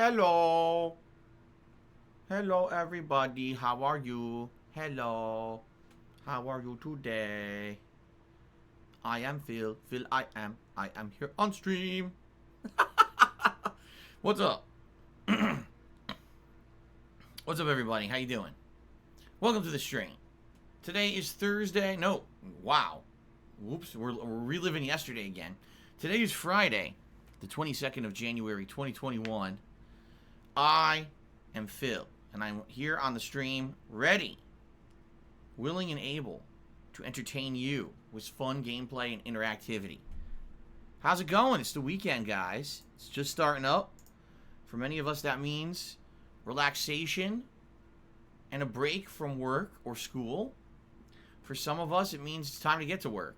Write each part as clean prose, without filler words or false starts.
Hello. Hello, everybody. How are you? Hello. How are you today? I am Phil. Phil, I am. I am here on stream. What's up? What's up, everybody? How you doing? Welcome to the stream. Today is Thursday. No. Wow. Whoops. We're reliving yesterday again. Today is Friday, the 22nd of January, 2021. I am Phil, and I'm here on the stream, ready, willing, and able to entertain you with fun gameplay and interactivity. How's it going? It's the weekend, guys. It's just starting up. For many of us, that means relaxation and a break from work or school. For some of us, it means it's time to get to work.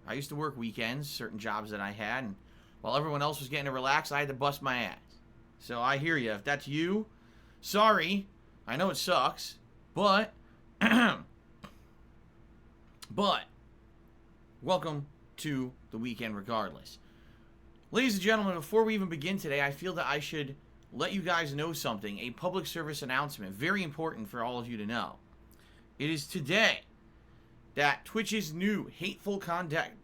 I used to work weekends, certain jobs that I had, and while everyone else was getting to relax, I had to bust my ass. So I hear you. If that's you, sorry. I know it sucks, but welcome to the weekend regardless. Ladies and gentlemen, before we even begin today, I feel that I should let you guys know something, a public service announcement, very important for all of you to know. It is today that Twitch's new hateful conduct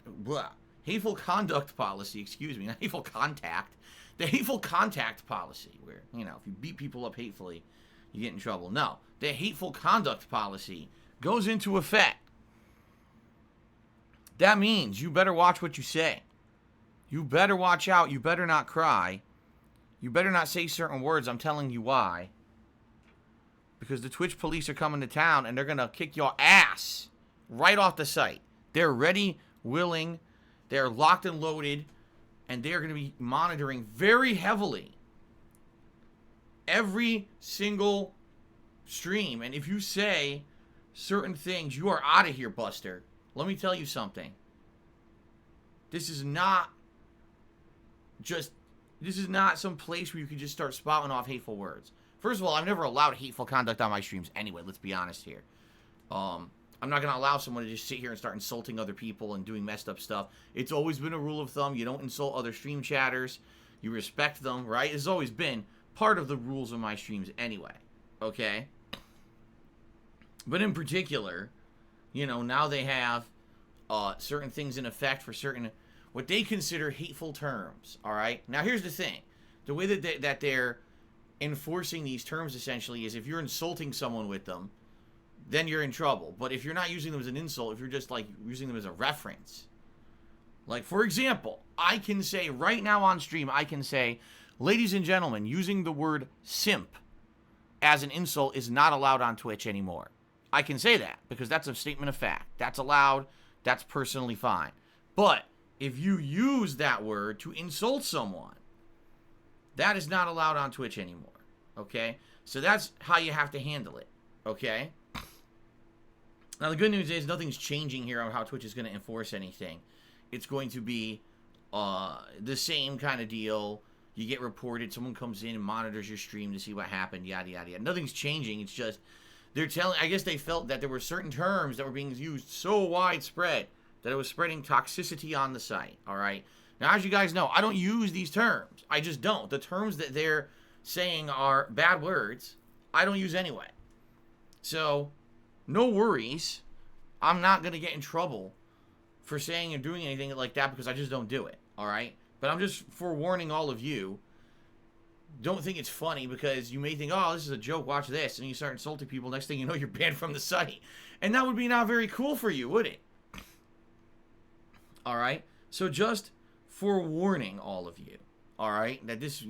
policy, not hateful contact, the hateful contact policy, where, if you beat people up hatefully, you get in trouble. No, the hateful conduct policy goes into effect. That means you better watch what you say. You better watch out. You better not cry. You better not say certain words. I'm telling you why. Because the Twitch police are coming to town and they're going to kick your ass right off the site. They're ready, willing, they're locked and loaded, and they're going to be monitoring very heavily every single stream. And if you say certain things, you are out of here, Buster. Let me tell you something. This is not some place where you can just start spouting off hateful words. First of all, I've never allowed hateful conduct on my streams anyway, let's be honest here. I'm not going to allow someone to just sit here and start insulting other people and doing messed up stuff. It's always been a rule of thumb. You don't insult other stream chatters. You respect them, right? It's always been part of the rules of my streams anyway, okay? But in particular, now they have certain things in effect for certain, what they consider hateful terms, all right? Now, here's the thing. The way that they're enforcing these terms, essentially, is if you're insulting someone with them, then you're in trouble. But if you're not using them as an insult, if you're just, using them as a reference. Like, for example, I can say, right now on stream, I can say, ladies and gentlemen, using the word simp as an insult is not allowed on Twitch anymore. I can say that, because that's a statement of fact. That's allowed. That's personally fine. But if you use that word to insult someone, that is not allowed on Twitch anymore. Okay? So that's how you have to handle it. Okay? Now, the good news is nothing's changing here on how Twitch is going to enforce anything. It's going to be the same kind of deal. You get reported, someone comes in and monitors your stream to see what happened, yada, yada, yada. Nothing's changing. It's just I guess they felt that there were certain terms that were being used so widespread that it was spreading toxicity on the site, all right? Now, as you guys know, I don't use these terms. I just don't. The terms that they're saying are bad words, I don't use anyway. So, no worries. I'm not going to get in trouble for saying and doing anything like that because I just don't do it, all right? But I'm just forewarning all of you. Don't think it's funny because you may think, oh, this is a joke, watch this. And you start insulting people, next thing you know, you're banned from the site. And that would be not very cool for you, would it? All right? So just forewarning all of you, all right, that this,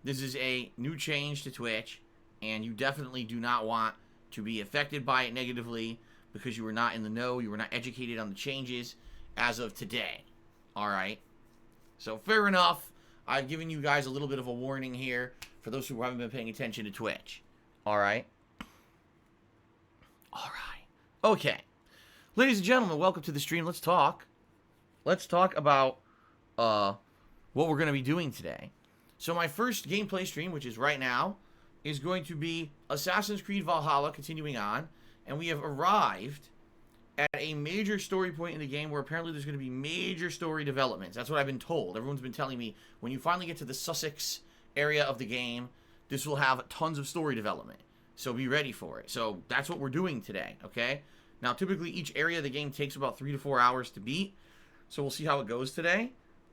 this is a new change to Twitch, and you definitely do not want to be affected by it negatively because you were not in the know, you were not educated on the changes as of today. All right? So fair enough. I've given you guys a little bit of a warning here for those who haven't been paying attention to Twitch. All right? All right. Okay. Ladies and gentlemen, welcome to the stream. Let's talk. Let's talk about what we're going to be doing today. So my first gameplay stream, which is right now, is going to be Assassin's Creed Valhalla, continuing on, and we have arrived at a major story point in the game where apparently there's going to be major story developments. That's what I've been told. Everyone's been telling me when you finally get to the Sussex area of the game, this will have tons of story development. So be ready for it. So that's what we're doing today, okay? Now, typically, each area of the game takes about 3 to 4 hours to beat. So we'll see how it goes today.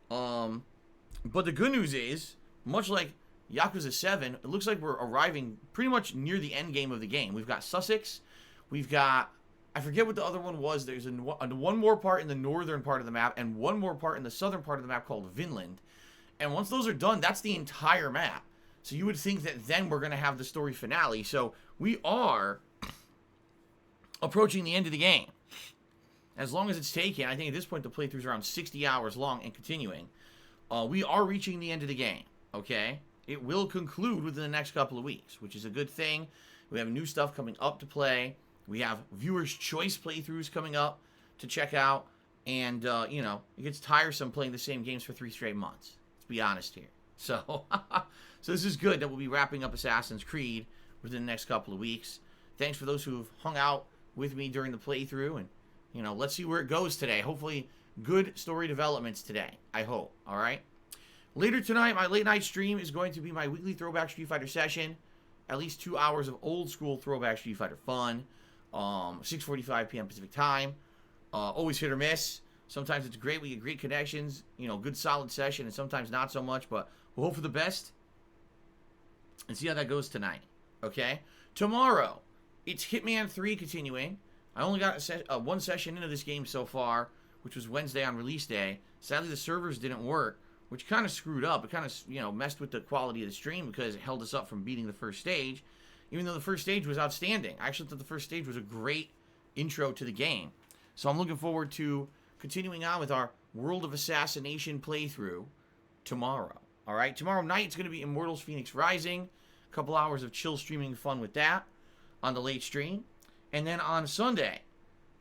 But the good news is, much like Yakuza 7, it looks like we're arriving pretty much near the end game of the game. We've got Sussex. We've got, I forget what the other one was. There's one more part in the northern part of the map and one more part in the southern part of the map called Vinland. And once those are done, that's the entire map. So you would think that then we're going to have the story finale. So we are approaching the end of the game. As long as it's taken, I think at this point the playthrough is around 60 hours long and continuing. We are reaching the end of the game, okay? It will conclude within the next couple of weeks, which is a good thing. We have new stuff coming up to play. We have viewers' choice playthroughs coming up to check out. And, you know, it gets tiresome playing the same games for 3 straight months. Let's be honest here. So, so this is good that we'll be wrapping up Assassin's Creed within the next couple of weeks. Thanks for those who've hung out with me during the playthrough. And, you know, let's see where it goes today. Hopefully, good story developments today. I hope. All right? Later tonight, my late night stream is going to be my weekly Throwback Street Fighter session. At least 2 hours of old school Throwback Street Fighter fun. 6:45 p.m. Pacific time. Always hit or miss. Sometimes it's great. We get great connections. You know, good solid session. And sometimes not so much. But we'll hope for the best. And see how that goes tonight. Okay? Tomorrow, it's Hitman 3 continuing. I only got one session into this game so far, which was Wednesday on release day. Sadly, the servers didn't work, which kind of screwed up. It kind of, you know, messed with the quality of the stream because it held us up from beating the first stage, even though the first stage was outstanding. I actually thought the first stage was a great intro to the game. So I'm looking forward to continuing on with our World of Assassination playthrough tomorrow. All right, tomorrow night it's going to be Immortals Phoenix Rising. A couple hours of chill streaming fun with that on the late stream. And then on Sunday,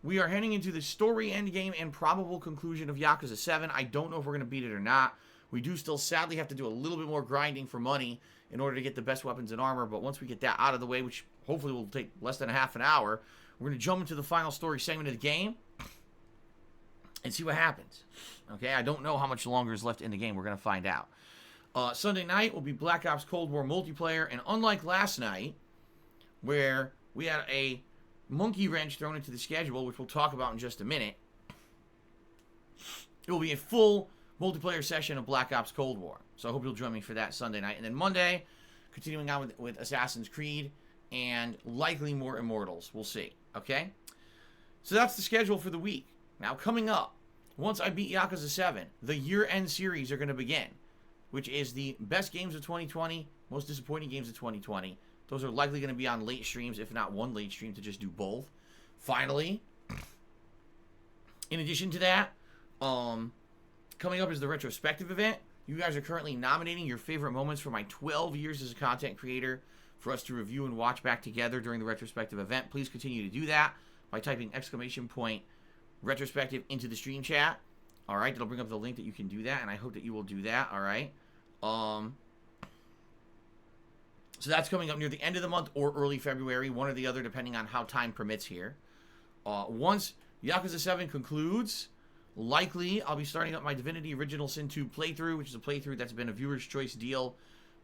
we are heading into the story endgame and probable conclusion of Yakuza 7. I don't know if we're going to beat it or not. We do still sadly have to do a little bit more grinding for money in order to get the best weapons and armor. But once we get that out of the way, which hopefully will take less than a half an hour, we're going to jump into the final story segment of the game and see what happens. Okay, I don't know how much longer is left in the game. We're going to find out. Sunday night will be Black Ops Cold War multiplayer. And unlike last night, where we had a monkey wrench thrown into the schedule, which we'll talk about in just a minute, it will be a full multiplayer session of Black Ops Cold War. So I hope you'll join me for that Sunday night. And then Monday, continuing on with Assassin's Creed and likely more Immortals. We'll see. Okay? So that's the schedule for the week. Now, coming up, once I beat Yakuza 7, the year-end series are going to begin, which is the best games of 2020, most disappointing games of 2020. Those are likely going to be on late streams, if not one late stream to just do both. Finally, in addition to that, coming up is the retrospective event. You guys are currently nominating your favorite moments from my 12 years as a content creator for us to review and watch back together during the retrospective event. Please continue to do that by typing !retrospective into the stream chat. All right, that'll bring up the link that you can do that, and I hope that you will do that. All right. So that's coming up near the end of the month or early February, one or the other, depending on how time permits here. Once Yakuza 7 concludes, likely I'll be starting up my Divinity Original Sin 2 playthrough, which is a playthrough that's been a viewer's choice deal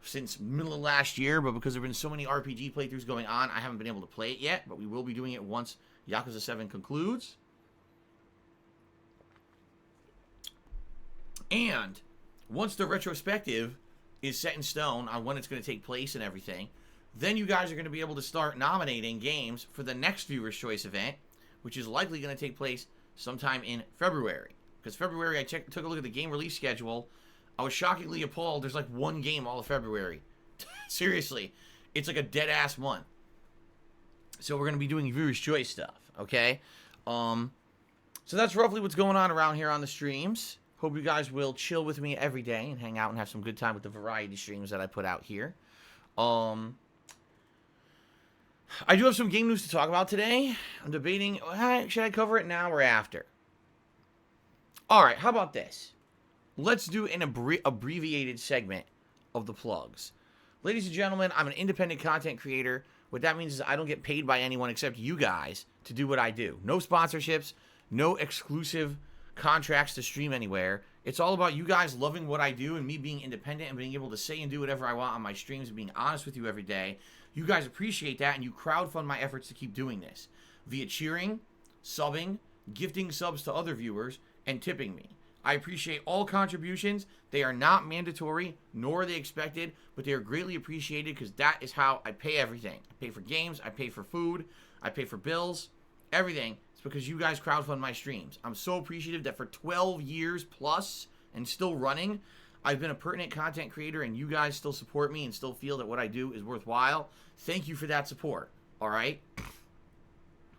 since middle of last year, but because there have been so many RPG playthroughs going on, I haven't been able to play it yet, but we will be doing it once Yakuza 7 concludes. And once the retrospective is set in stone on when it's going to take place and everything, then you guys are going to be able to start nominating games for the next Viewer's Choice event, which is likely going to take place sometime in February. Because February, I took a look at the game release schedule. I was shockingly appalled. There's like one game all of February. Seriously. It's like a dead-ass month. So we're going to be doing Viewer's Choice stuff, okay? So that's roughly what's going on around here on the streams. Hope you guys will chill with me every day and hang out and have some good time with the variety streams that I put out here. I do have some game news to talk about today. I'm debating, should I cover it now or after? All right, how about this? Let's do an abbreviated segment of the plugs. Ladies and gentlemen, I'm an independent content creator. What that means is I don't get paid by anyone except you guys to do what I do. No sponsorships, no exclusive contracts to stream anywhere. It's all about you guys loving what I do and me being independent and being able to say and do whatever I want on my streams and being honest with you every day. You guys appreciate that, and you crowdfund my efforts to keep doing this via cheering, subbing, gifting subs to other viewers, and tipping me. I appreciate all contributions. They are not mandatory, nor are they expected, but they are greatly appreciated because that is how I pay everything. I pay for games, I pay for food, I pay for bills, everything. It's because you guys crowdfund my streams. I'm so appreciative that for 12 years plus and still running, I've been a pertinent content creator and you guys still support me and still feel that what I do is worthwhile. Thank you for that support, all right?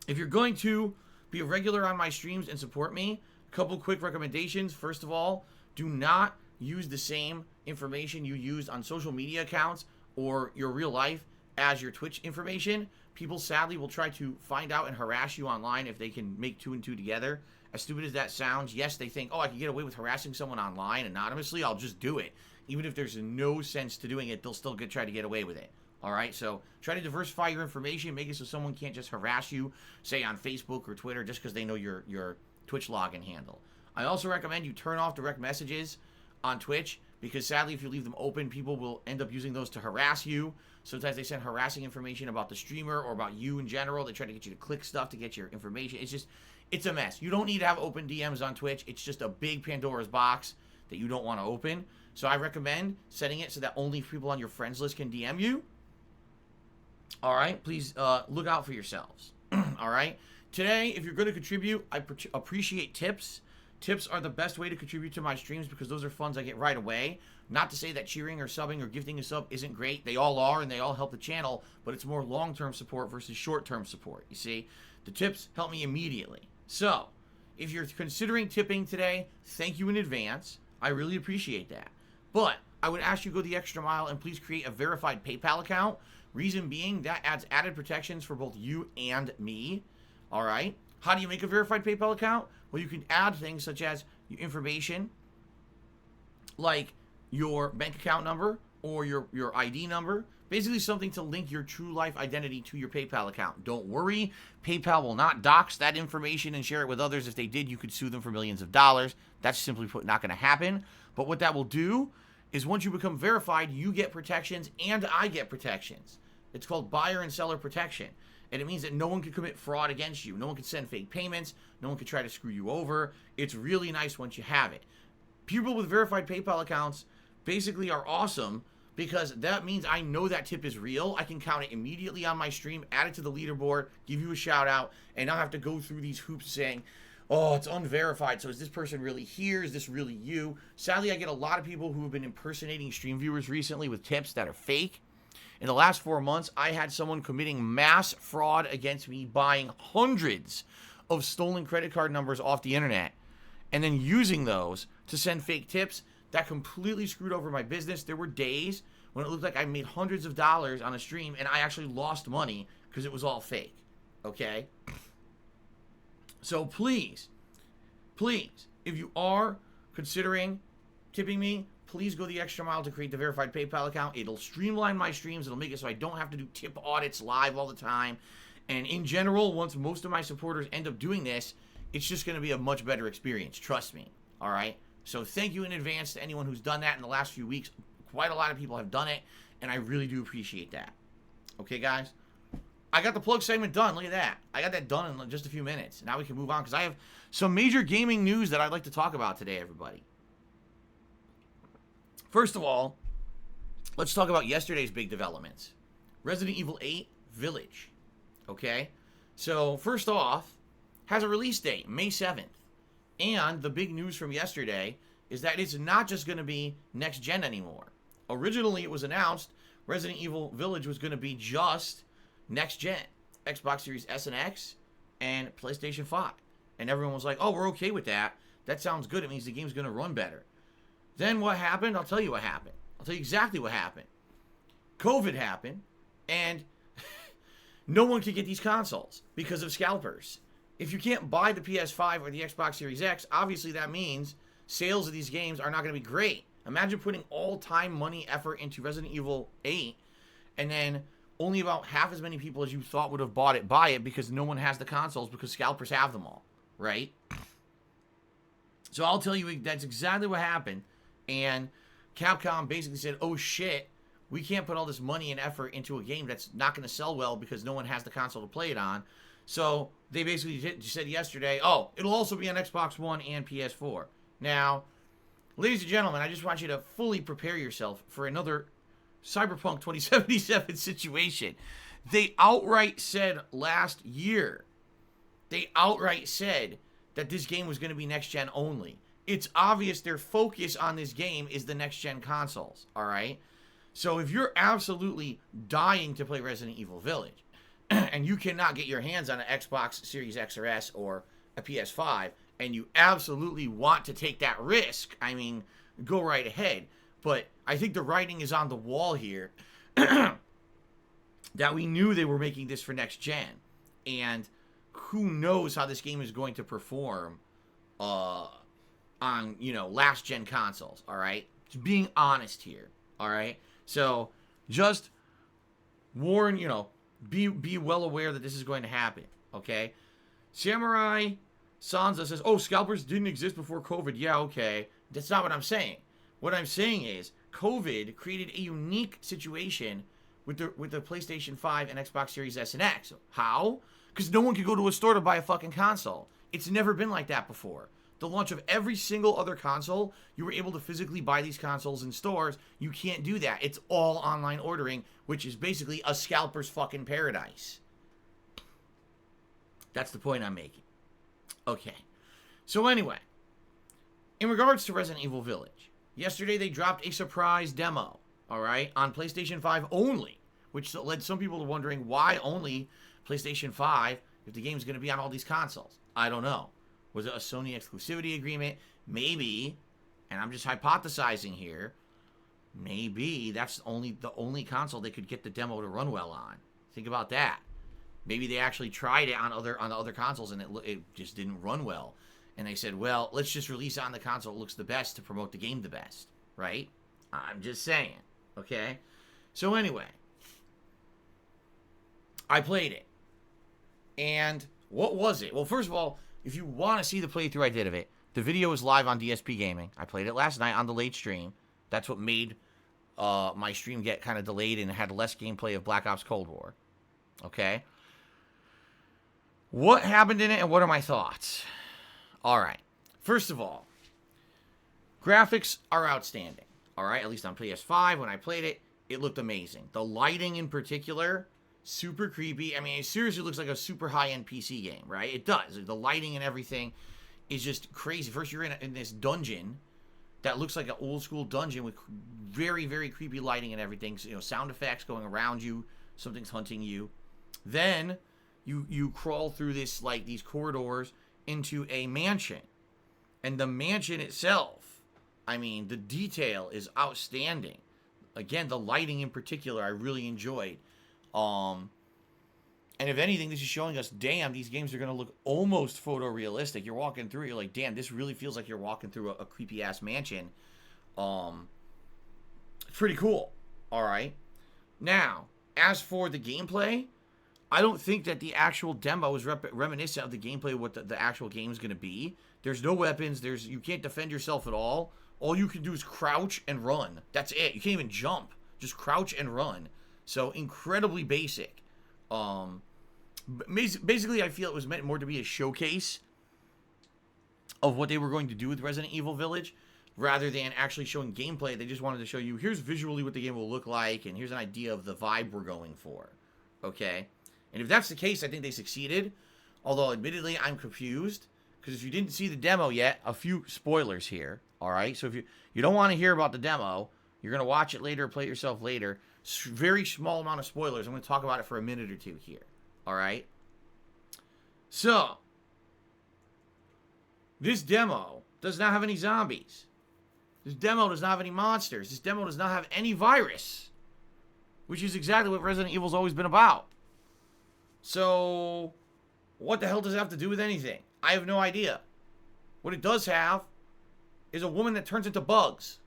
If you're going to be a regular on my streams and support me, a couple quick recommendations. First of all, do not use the same information you used on social media accounts or your real life as your Twitch information. People sadly will try to find out and harass you online if they can make 2 and 2 together. As stupid as that sounds, yes, they think, oh, I can get away with harassing someone online anonymously. I'll just do it. Even if there's no sense to doing it, they'll still try to get away with it. All right, so try to diversify your information. Make it so someone can't just harass you, say on Facebook or Twitter, just because they know your Twitch login handle. I also recommend you turn off direct messages on Twitch because sadly, if you leave them open, people will end up using those to harass you. Sometimes they send harassing information about the streamer or about you in general. They try to get you to click stuff to get your information. It's a mess. You don't need to have open DMs on Twitch. It's just a big Pandora's box that you don't want to open. So I recommend setting it so that only people on your friends list can DM you. All right, please look out for yourselves. All right, today, if you're going to contribute, I appreciate tips. Tips are the best way to contribute to my streams because those are funds I get right away. Not to say that cheering or subbing or gifting a sub isn't great. They all are, and they all help the channel, but it's more long-term support versus short-term support, you see? The tips help me immediately. So, if you're considering tipping today, thank you in advance. I really appreciate that. But I would ask you to go the extra mile and please create a verified PayPal account. Reason being, that adds added protections for both you and me. All right? How do you make a verified PayPal account? Well, you can add things such as your information, like your bank account number or your ID number. Basically something to link your true life identity to your PayPal account. Don't worry, PayPal will not dox that information and share it with others. If they did, you could sue them for millions of dollars. That's simply put not going to happen. But what that will do is once you become verified, you get protections and I get protections. It's called buyer and seller protection. And it means that no one can commit fraud against you. No one can send fake payments. No one can try to screw you over. It's really nice once you have it. People with verified PayPal accounts basically are awesome because that means I know that tip is real. I can count it immediately on my stream, add it to the leaderboard, give you a shout out, and not have to go through these hoops saying, oh, it's unverified. So is this person really here? Is this really you? Sadly, I get a lot of people who have been impersonating stream viewers recently with tips that are fake. In the last 4 months, I had someone committing mass fraud against me, buying hundreds of stolen credit card numbers off the internet, and then using those to send fake tips. That completely screwed over my business. There were days when it looked like I made hundreds of dollars on a stream, and I actually lost money because it was all fake, okay? So please, if you are considering tipping me, please go the extra mile to create the verified PayPal account. It'll streamline my streams. It'll make it so I don't have to do tip audits live all the time. And in general, once most of my supporters end up doing this, it's just going to be a much better experience. Trust me. All right? So thank you in advance to anyone who's done that in the last few weeks. Quite a lot of people have done it, and I really do appreciate that. Okay, guys? I got the plug segment done. Look at that. I got that done in just a few minutes. Now we can move on because I have some major gaming news that I'd like to talk about today, everybody. First of all, let's talk about yesterday's big developments. Resident Evil 8 Village. Okay? So, first off, has a release date, May 7th. And the big news from yesterday is that it's not just going to be next gen anymore. Originally, it was announced Resident Evil Village was going to be just next gen. Xbox Series S and X and PlayStation 5. And everyone was like, oh, we're okay with that. That sounds good. It means the game's going to run better. Then what happened? I'll tell you what happened. I'll tell you exactly what happened. COVID happened, and no one could get these consoles because of scalpers. If you can't buy the PS5 or the Xbox Series X, obviously that means sales of these games are not going to be great. Imagine putting all time, money, effort into Resident Evil 8, and then only about half as many people as you thought would have bought it buy it because no one has the consoles because scalpers have them all, right? So I'll tell you that's exactly what happened. And Capcom basically said, oh shit, we can't put all this money and effort into a game that's not going to sell well because no one has the console to play it on. So they basically said yesterday, oh, it'll also be on Xbox One and PS4. Now, ladies and gentlemen, I just want you to fully prepare yourself for another Cyberpunk 2077 situation. They outright said last year, that this game was going to be next-gen only. It's obvious their focus on this game is the next-gen consoles, all right? So if you're absolutely dying to play Resident Evil Village, and you cannot get your hands on an Xbox Series X or S or a PS5, and you absolutely want to take that risk, I mean, go right ahead. But I think the writing is on the wall here that we knew they were making this for next-gen. And who knows how this game is going to perform on, last-gen consoles, all right? Just being honest here, all right? So, just warn, be well aware that this is going to happen, okay? Samurai Sansa says, oh, scalpers didn't exist before COVID. Yeah, okay. That's not what I'm saying. What I'm saying is, COVID created a unique situation with the PlayStation 5 and Xbox Series S and X. How? Because no one could go to a store to buy a fucking console. It's never been like that before. The launch of every single other console, you were able to physically buy these consoles in stores. You can't do that. It's all online ordering, which is basically a scalper's fucking paradise. That's the point I'm making. Okay. So anyway, in regards to Resident Evil Village, yesterday they dropped a surprise demo, all right, on PlayStation 5 only, which led some people to wondering why only PlayStation 5 if the game's going to be on all these consoles. I don't know. Was it a Sony exclusivity agreement? Maybe, and I'm just hypothesizing here, maybe that's the only console they could get the demo to run well on. Think about that. Maybe they actually tried it on other consoles and it just didn't run well. And they said, well, let's just release it on the console that looks the best to promote the game the best, right? I'm just saying, okay? So anyway, I played it. And what was it? Well, first of all, if you want to see the playthrough I did of it, the video is live on DSPGaming. I played it last night on the late stream. That's what made my stream get kind of delayed and had less gameplay of Black Ops Cold War. Okay? What happened in it and what are my thoughts? Alright. First of all, graphics are outstanding. Alright? At least on PS5, when I played it, it looked amazing. The lighting in particular, super creepy. I mean, it seriously looks like a super high-end PC game, right? It does. The lighting and everything is just crazy. First, you're in this dungeon that looks like an old-school dungeon with very, very creepy lighting and everything. So, sound effects going around you. Something's hunting you. Then, you crawl through these corridors into a mansion. And the mansion itself, I mean, the detail is outstanding. Again, the lighting in particular, I really enjoyed. And if anything, this is showing us, damn, these games are going to look almost photorealistic. You're walking through it, you're like, damn, this really feels like you're walking through a creepy-ass mansion. Pretty cool. All right. Now, as for the gameplay, I don't think that the actual demo is reminiscent of the gameplay of what the actual game is going to be. There's no weapons. You can't defend yourself at all. All you can do is crouch and run. That's it. You can't even jump. Just crouch and run. So, incredibly basic. Basically, I feel it was meant more to be a showcase of what they were going to do with Resident Evil Village, rather than actually showing gameplay. They just wanted to show you, here's visually what the game will look like, and here's an idea of the vibe we're going for. Okay? And if that's the case, I think they succeeded. Although, admittedly, I'm confused. Because if you didn't see the demo yet, a few spoilers here. Alright? So if you don't want to hear about the demo, you're going to watch it later, play it yourself later. Very small amount of spoilers. I'm going to talk about it for a minute or two here. Alright? So, this demo does not have any zombies. This demo does not have any monsters. This demo does not have any virus. Which is exactly what Resident Evil's always been about. So, what the hell does it have to do with anything? I have no idea. What it does have is a woman that turns into bugs.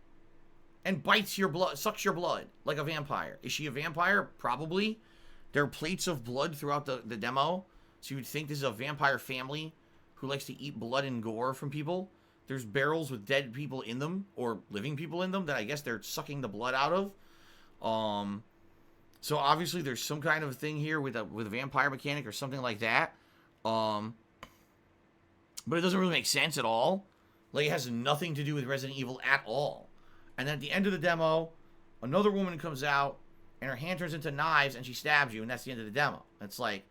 And bites your blood, sucks your blood, like a vampire. Is she a vampire? Probably. There are plates of blood throughout the demo. So you would think this is a vampire family who likes to eat blood and gore from people. There's barrels with dead people in them, or living people in them, that I guess they're sucking the blood out of. So obviously there's some kind of thing here with a vampire mechanic or something like that. But it doesn't really make sense at all. Like, it has nothing to do with Resident Evil at all. And then at the end of the demo, another woman comes out, and her hand turns into knives, and she stabs you, and that's the end of the demo. It's like,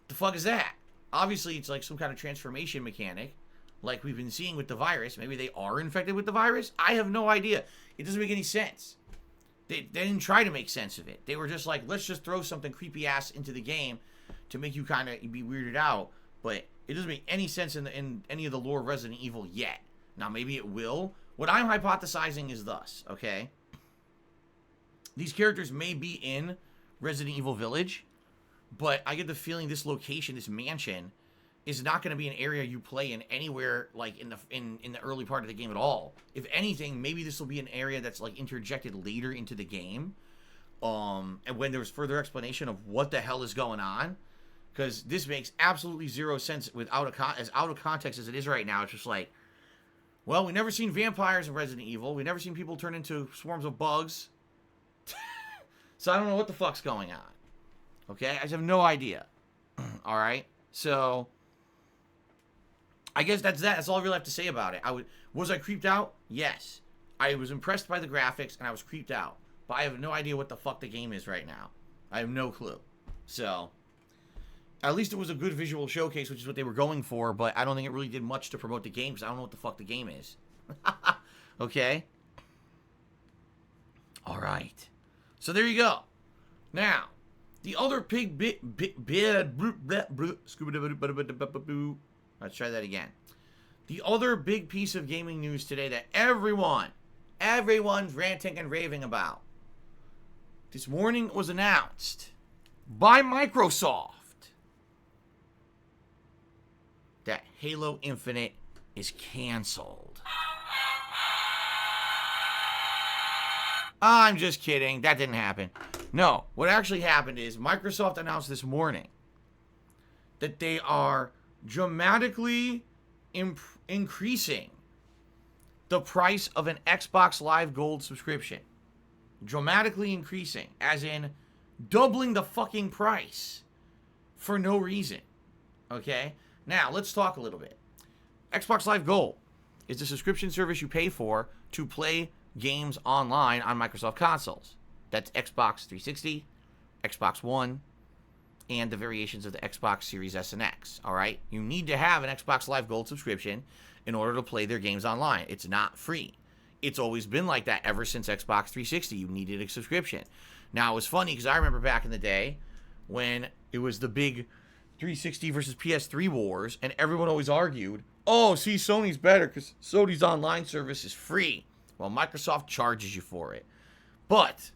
the fuck is that? Obviously, it's like some kind of transformation mechanic, like we've been seeing with the virus. Maybe they are infected with the virus? I have no idea. It doesn't make any sense. They didn't try to make sense of it. They were just like, let's just throw something creepy-ass into the game to make you kind of be weirded out. But it doesn't make any sense in any of the lore of Resident Evil yet. Now, maybe it will. What I'm hypothesizing is thus, okay? These characters may be in Resident Evil Village, but I get the feeling this location, this mansion, is not going to be an area you play in anywhere, like in the early part of the game at all. If anything, maybe this will be an area that's like interjected later into the game, and when there's further explanation of what the hell is going on, because this makes absolutely zero sense without as out of context as it is right now. It's just like, well, we never seen vampires in Resident Evil. We never seen people turn into swarms of bugs. So I don't know what the fuck's going on. Okay, I just have no idea. All right, so I guess that's that. That's all I really have to say about it. Was I creeped out? Yes. I was impressed by the graphics, and I was creeped out. But I have no idea what the fuck the game is right now. I have no clue. So, at least it was a good visual showcase, which is what they were going for, but I don't think it really did much to promote the game, because I don't know what the fuck the game is. Okay? Alright. So there you go. Now, the other let's try that again. The other big piece of gaming news today that everyone's ranting and raving about. This morning it was announced by Microsoft that Halo Infinite is canceled. I'm just kidding. That didn't happen. No, what actually happened is Microsoft announced this morning that they are dramatically increasing the price of an Xbox Live Gold subscription. Dramatically increasing, as in doubling the fucking price for no reason. Okay? Now, let's talk a little bit. Xbox Live Gold is the subscription service you pay for to play games online on Microsoft consoles. That's Xbox 360, Xbox One, and the variations of the Xbox Series S and X. Alright? You need to have an Xbox Live Gold subscription in order to play their games online. It's not free. It's always been like that ever since Xbox 360. You needed a subscription. Now, it was funny because I remember back in the day when it was the big 360 versus PS3 wars, and everyone always argued, oh, see, Sony's better because Sony's online service is free. Well, Microsoft charges you for it. But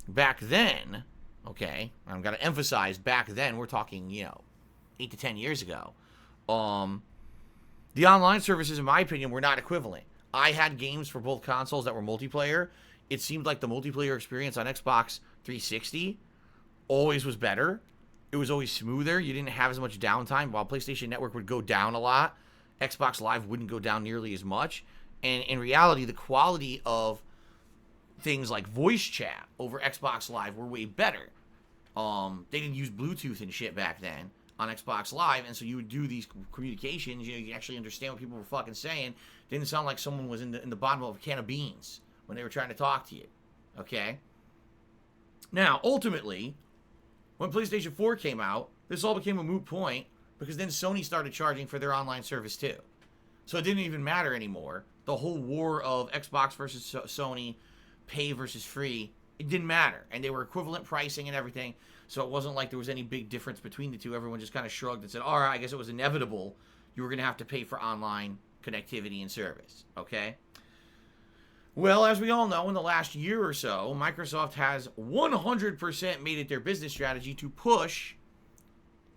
back then, okay, I'm going to emphasize back then, we're talking, 8 to 10 years ago, the online services, in my opinion, were not equivalent. I had games for both consoles that were multiplayer. It seemed like the multiplayer experience on Xbox 360 always was better. It was always smoother. You didn't have as much downtime. While PlayStation Network would go down a lot, Xbox Live wouldn't go down nearly as much. And in reality, the quality of things like voice chat over Xbox Live were way better. They didn't use Bluetooth and shit back then on Xbox Live, and so you would do these communications, you could actually understand what people were fucking saying. Didn't sound like someone was in the bottom of a can of beans when they were trying to talk to you. Okay? Now, ultimately, when PlayStation 4 came out, this all became a moot point because then Sony started charging for their online service too. So it didn't even matter anymore. The whole war of Xbox versus Sony, pay versus free, it didn't matter. And they were equivalent pricing and everything. So it wasn't like there was any big difference between the two. Everyone just kind of shrugged and said, all right, I guess it was inevitable. You were going to have to pay for online connectivity and service. Okay? Well, as we all know, in the last year or so, Microsoft has 100% made it their business strategy to push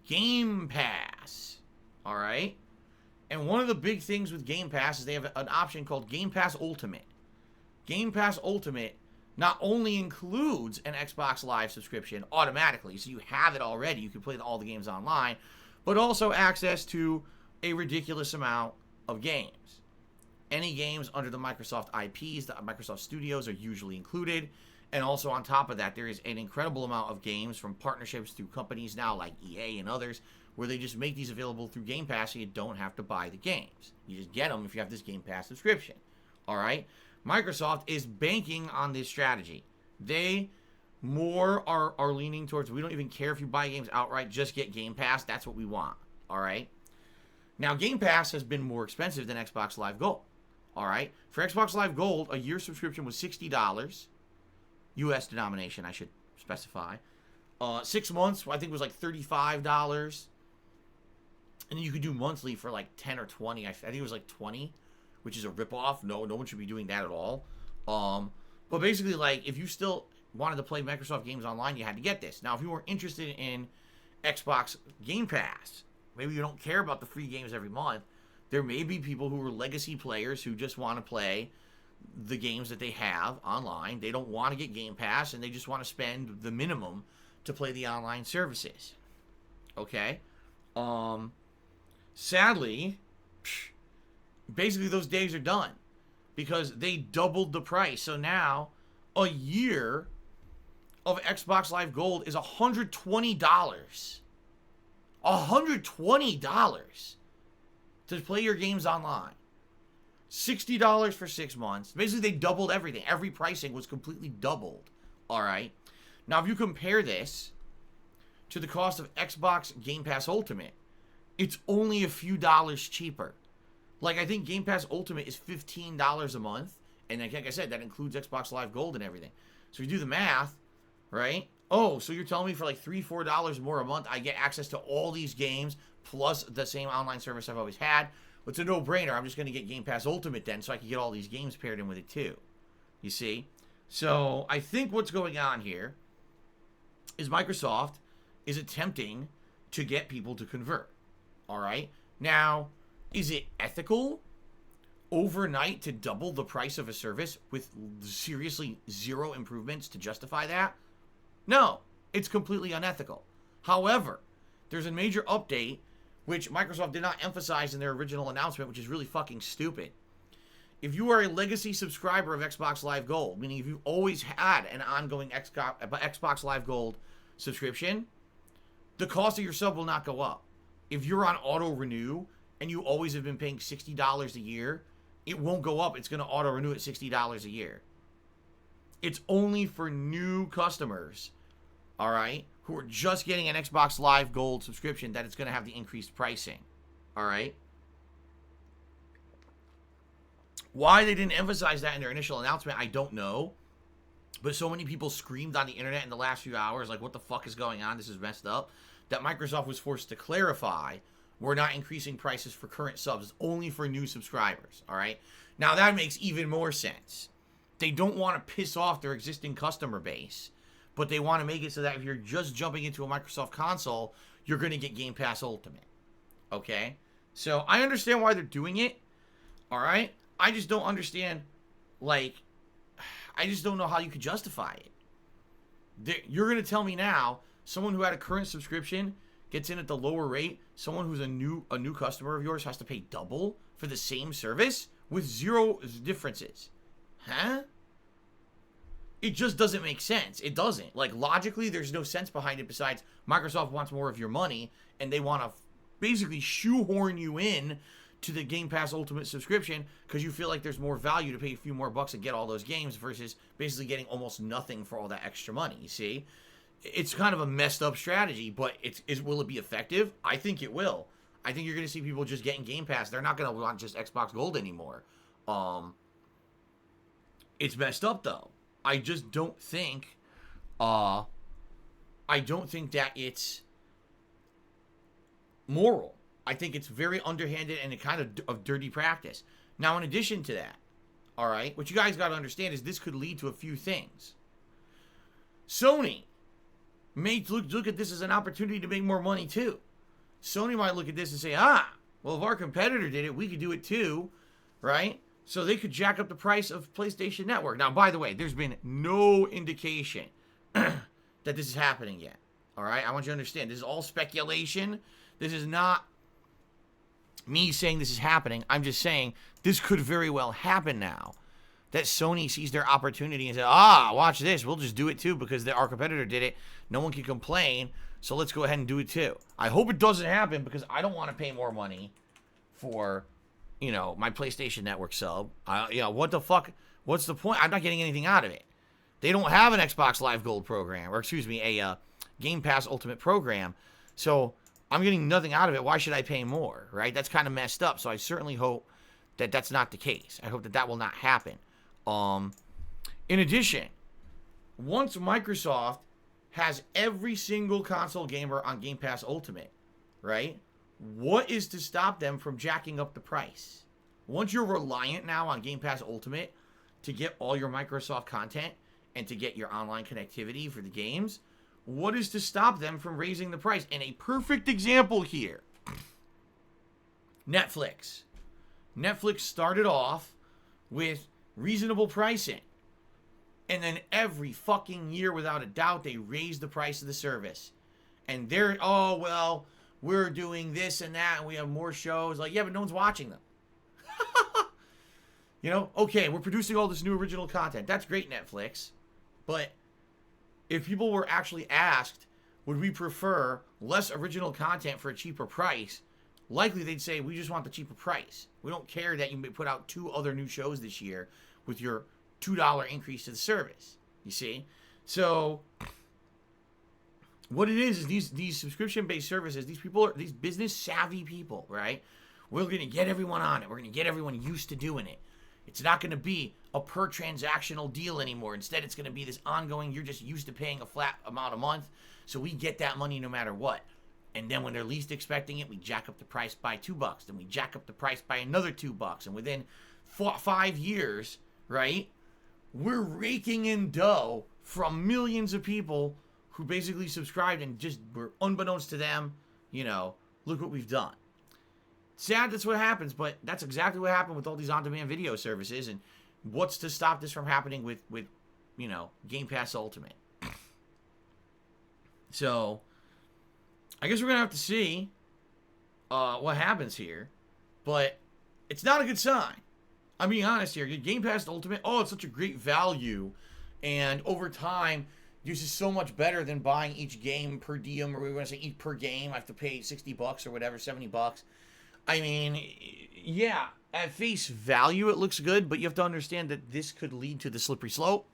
Game Pass. All right? And one of the big things with Game Pass is they have an option called Game Pass Ultimate. Game Pass Ultimate not only includes an Xbox Live subscription automatically, so you have it already, you can play all the games online, but also access to a ridiculous amount of games. Any games under the Microsoft IPs, the Microsoft Studios, are usually included. And also on top of that, there is an incredible amount of games from partnerships through companies now like EA and others, where they just make these available through Game Pass, so you don't have to buy the games. You just get them if you have this Game Pass subscription. All right? Microsoft is banking on this strategy. They more are leaning towards, we don't even care if you buy games outright, just get Game Pass. That's what we want. All right? Now, Game Pass has been more expensive than Xbox Live Gold. All right? For Xbox Live Gold, a year subscription was $60. U.S. denomination, I should specify. 6 months, I think, was like $35. And then you could do monthly for like 10 or 20. I think it was like 20, which is a ripoff. No one should be doing that at all. But basically, like, if you still wanted to play Microsoft games online, you had to get this. Now, if you were interested in Xbox Game Pass, maybe you don't care about the free games every month. There may be people who are legacy players who just want to play the games that they have online. They don't want to get Game Pass, and they just want to spend the minimum to play the online services. Okay? Sadly, basically those days are done because they doubled the price. So now a year of Xbox Live Gold is $120. $120 to play your games online. $60 for 6 months. Basically, they doubled everything. Every pricing was completely doubled. All right. Now, if you compare this to the cost of Xbox Game Pass Ultimate, it's only a few dollars cheaper. Like, I think Game Pass Ultimate is $15 a month. And like I said, that includes Xbox Live Gold and everything. So if you do the math, right? Oh, so you're telling me for like $3, $4 more a month, I get access to all these games plus the same online service I've always had. It's a no-brainer. I'm just going to get Game Pass Ultimate then so I can get all these games paired in with it too. You see? So I think what's going on here is Microsoft is attempting to get people to convert. All right? Now, is it ethical overnight to double the price of a service with seriously zero improvements to justify that? No, it's completely unethical. However, there's a major update which Microsoft did not emphasize in their original announcement, which is really fucking stupid. If you are a legacy subscriber of Xbox Live Gold, meaning if you've always had an ongoing Xbox Live Gold subscription, the cost of your sub will not go up. If you're on auto-renew and you always have been paying $60 a year, it won't go up. It's going to auto-renew at $60 a year. It's only for new customers, all right, who are just getting an Xbox Live Gold subscription that it's going to have the increased pricing, all right? Why they didn't emphasize that in their initial announcement, I don't know. But so many people screamed on the internet in the last few hours, like, what the fuck is going on? This is messed up. That Microsoft was forced to clarify, we're not increasing prices for current subs. It's only for new subscribers, all right? Now, that makes even more sense. They don't want to piss off their existing customer base, but they want to make it so that if you're just jumping into a Microsoft console, you're going to get Game Pass Ultimate, okay? So I understand why they're doing it, all right? I just don't understand, like, I just don't know how you could justify it. You're going to tell me now, someone who had a current subscription gets in at the lower rate, someone who's a new customer of yours has to pay double for the same service with zero differences. Huh? It just doesn't make sense. It doesn't. Like, logically, there's no sense behind it besides Microsoft wants more of your money, and they want to basically shoehorn you in to the Game Pass Ultimate subscription because you feel like there's more value to pay a few more bucks and get all those games versus basically getting almost nothing for all that extra money, you see? It's kind of a messed up strategy, but will it be effective? I think it will. I think you're going to see people just getting Game Pass. They're not going to want just Xbox Gold anymore. It's messed up, though. I just don't think, that it's moral. I think it's very underhanded and a kind of dirty practice. Now, in addition to that, all right, what you guys got to understand is this could lead to a few things. Sony may look at this as an opportunity to make more money, too. Sony might look at this and say, well, if our competitor did it, we could do it, too, right? So they could jack up the price of PlayStation Network. Now, by the way, there's been no indication that this is happening yet. All right? I want you to understand. This is all speculation. This is not me saying this is happening. I'm just saying this could very well happen now. That Sony sees their opportunity and says, watch this. We'll just do it too because our competitor did it. No one can complain, so let's go ahead and do it too. I hope it doesn't happen because I don't want to pay more money for, my PlayStation Network sub. What the fuck? What's the point? I'm not getting anything out of it. They don't have an Xbox Live Gold program, or a Game Pass Ultimate program. So I'm getting nothing out of it. Why should I pay more, right? That's kind of messed up. So I certainly hope that that's not the case. I hope that that will not happen. In addition, once Microsoft has every single console gamer on Game Pass Ultimate, right? What is to stop them from jacking up the price? Once you're reliant now on Game Pass Ultimate to get all your Microsoft content and to get your online connectivity for the games, what is to stop them from raising the price? And a perfect example here, Netflix. Netflix started off with reasonable pricing. And then every fucking year, without a doubt, they raise the price of the service. And they're, we're doing this and that, and we have more shows. Like, yeah, but no one's watching them. Okay, we're producing all this new original content. That's great, Netflix. But if people were actually asked, would we prefer less original content for a cheaper price? Likely they'd say, we just want the cheaper price. We don't care that you may put out 2 other new shows this year with your $2 increase to the service. You see? So what it is these subscription-based services, these business savvy people, right? We're going to get everyone on it. We're going to get everyone used to doing it. It's not going to be a per transactional deal anymore. Instead, it's going to be this ongoing, you're just used to paying a flat amount a month, so we get that money no matter what. And then when they're least expecting it, we jack up the price by $2. Then we jack up the price by another $2. And within 5 years, right, we're raking in dough from millions of people who basically subscribed and just were unbeknownst to them, look what we've done. Sad that's what happens, but that's exactly what happened with all these on-demand video services. And what's to stop this from happening with Game Pass Ultimate? So I guess we're going to have to see what happens here. But it's not a good sign. I'm being honest here. Game Pass Ultimate, it's such a great value. And over time, this is so much better than buying each game per diem, or we want to say each per game. I have to pay $60 or whatever, $70. I mean, yeah, at face value, it looks good, but you have to understand that this could lead to the slippery slope.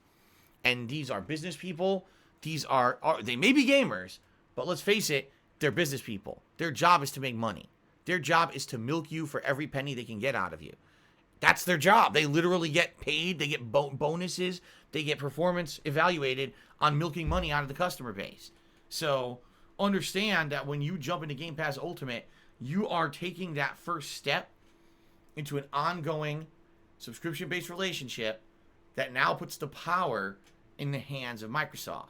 And these are business people. These are they may be gamers, but let's face it, they're business people. Their job is to make money. Their job is to milk you for every penny they can get out of you. That's their job. They literally get paid. They get bonuses. They get performance evaluated on milking money out of the customer base. So understand that when you jump into Game Pass Ultimate, you are taking that first step into an ongoing subscription-based relationship that now puts the power in the hands of Microsoft.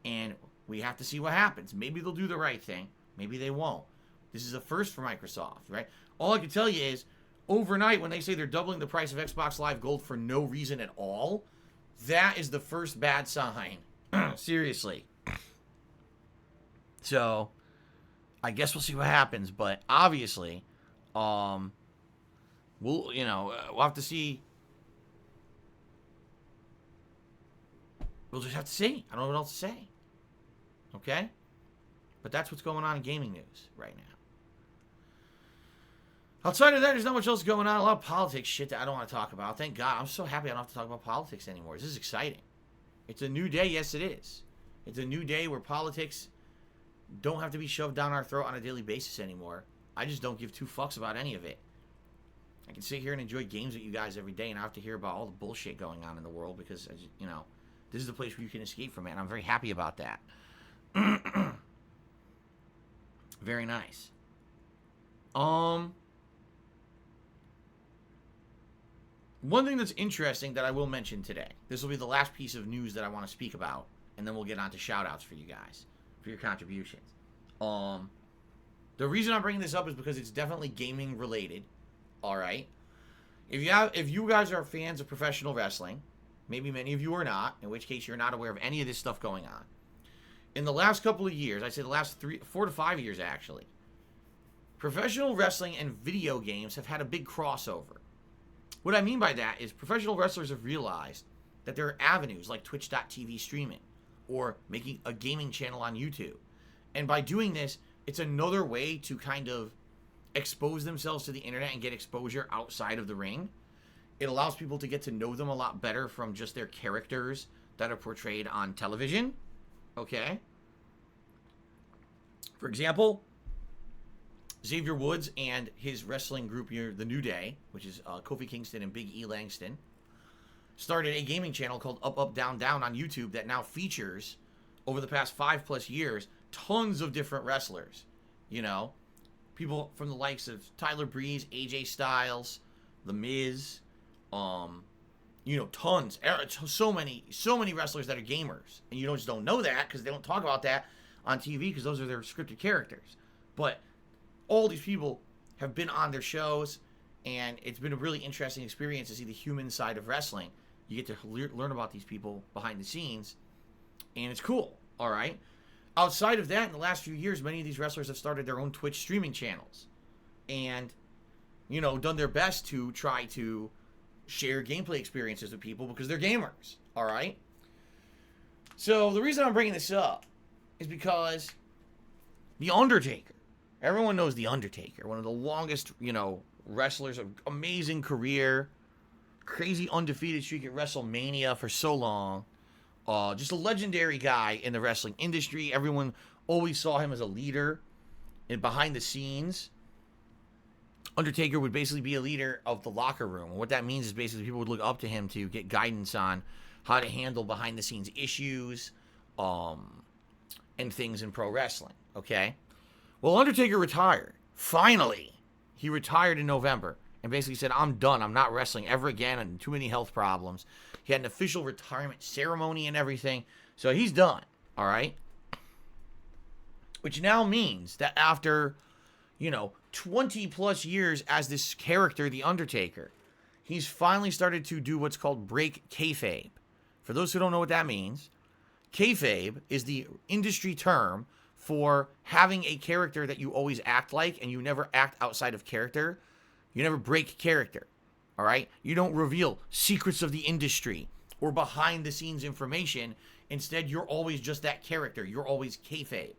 And we have to see what happens. Maybe they'll do the right thing. Maybe they won't. This is a first for Microsoft, right? All I can tell you is, overnight, when they say they're doubling the price of Xbox Live Gold for no reason at all, that is the first bad sign. Seriously. So I guess we'll see what happens, but obviously, we'll have to see. We'll just have to see. I don't know what else to say. Okay? But that's what's going on in gaming news right now. Outside of that, there's not much else going on. A lot of politics shit that I don't want to talk about. Thank God. I'm so happy I don't have to talk about politics anymore. This is exciting. It's a new day. Yes, it is. It's a new day where politics don't have to be shoved down our throat on a daily basis anymore. I just don't give 2 fucks about any of it. I can sit here and enjoy games with you guys every day, and I have to hear about all the bullshit going on in the world because, this is the place where you can escape from it, and I'm very happy about that. Very nice. One thing that's interesting that I will mention today, this will be the last piece of news that I want to speak about, and then we'll get on to shout-outs for you guys, for your contributions. The reason I'm bringing this up is because it's definitely gaming related, alright? If you guys are fans of professional wrestling, maybe many of you are not, in which case you're not aware of any of this stuff going on. In the last couple of years, I'd say the last 4 to 5 years actually, professional wrestling and video games have had a big crossover. What I mean by that is professional wrestlers have realized that there are avenues like Twitch.tv streaming or making a gaming channel on YouTube. And by doing this, it's another way to kind of expose themselves to the internet and get exposure outside of the ring. It allows people to get to know them a lot better from just their characters that are portrayed on television. Okay? For example, Xavier Woods and his wrestling group here, The New Day, which is Kofi Kingston and Big E Langston, started a gaming channel called Up Up Down Down on YouTube that now features, over the past 5+ years, tons of different wrestlers. You know, people from the likes of Tyler Breeze, AJ Styles, The Miz, you know, tons, so many wrestlers that are gamers, and you just don't know that because they don't talk about that on TV because those are their scripted characters. But all these people have been on their shows, and it's been a really interesting experience to see the human side of wrestling. You get to learn about these people behind the scenes, and it's cool. All right. Outside of that, in the last few years, many of these wrestlers have started their own Twitch streaming channels, and you know, done their best to try to share gameplay experiences with people because they're gamers, all right? So the reason I'm bringing this up is because The Undertaker, everyone knows The Undertaker, one of the longest, you know, wrestlers, of amazing career, crazy undefeated streak at WrestleMania for so long, just a legendary guy in the wrestling industry. Everyone always saw him as a leader and behind the scenes. Undertaker would basically be a leader of the locker room. And what that means is basically people would look up to him to get guidance on how to handle behind the scenes issues and things in pro wrestling, okay? Well, Undertaker retired. Finally, he retired in November and basically said, I'm done. I'm not wrestling ever again and too many health problems. He had an official retirement ceremony and everything. So he's done, all right? Which now means that after, you know, 20+ years as this character, The Undertaker, he's finally started to do what's called break kayfabe. For those who don't know what that means, kayfabe is the industry term for having a character that you always act like and you never act outside of character. You never break character, all right? You don't reveal secrets of the industry or behind the scenes information. Instead, you're always just that character. You're always kayfabe.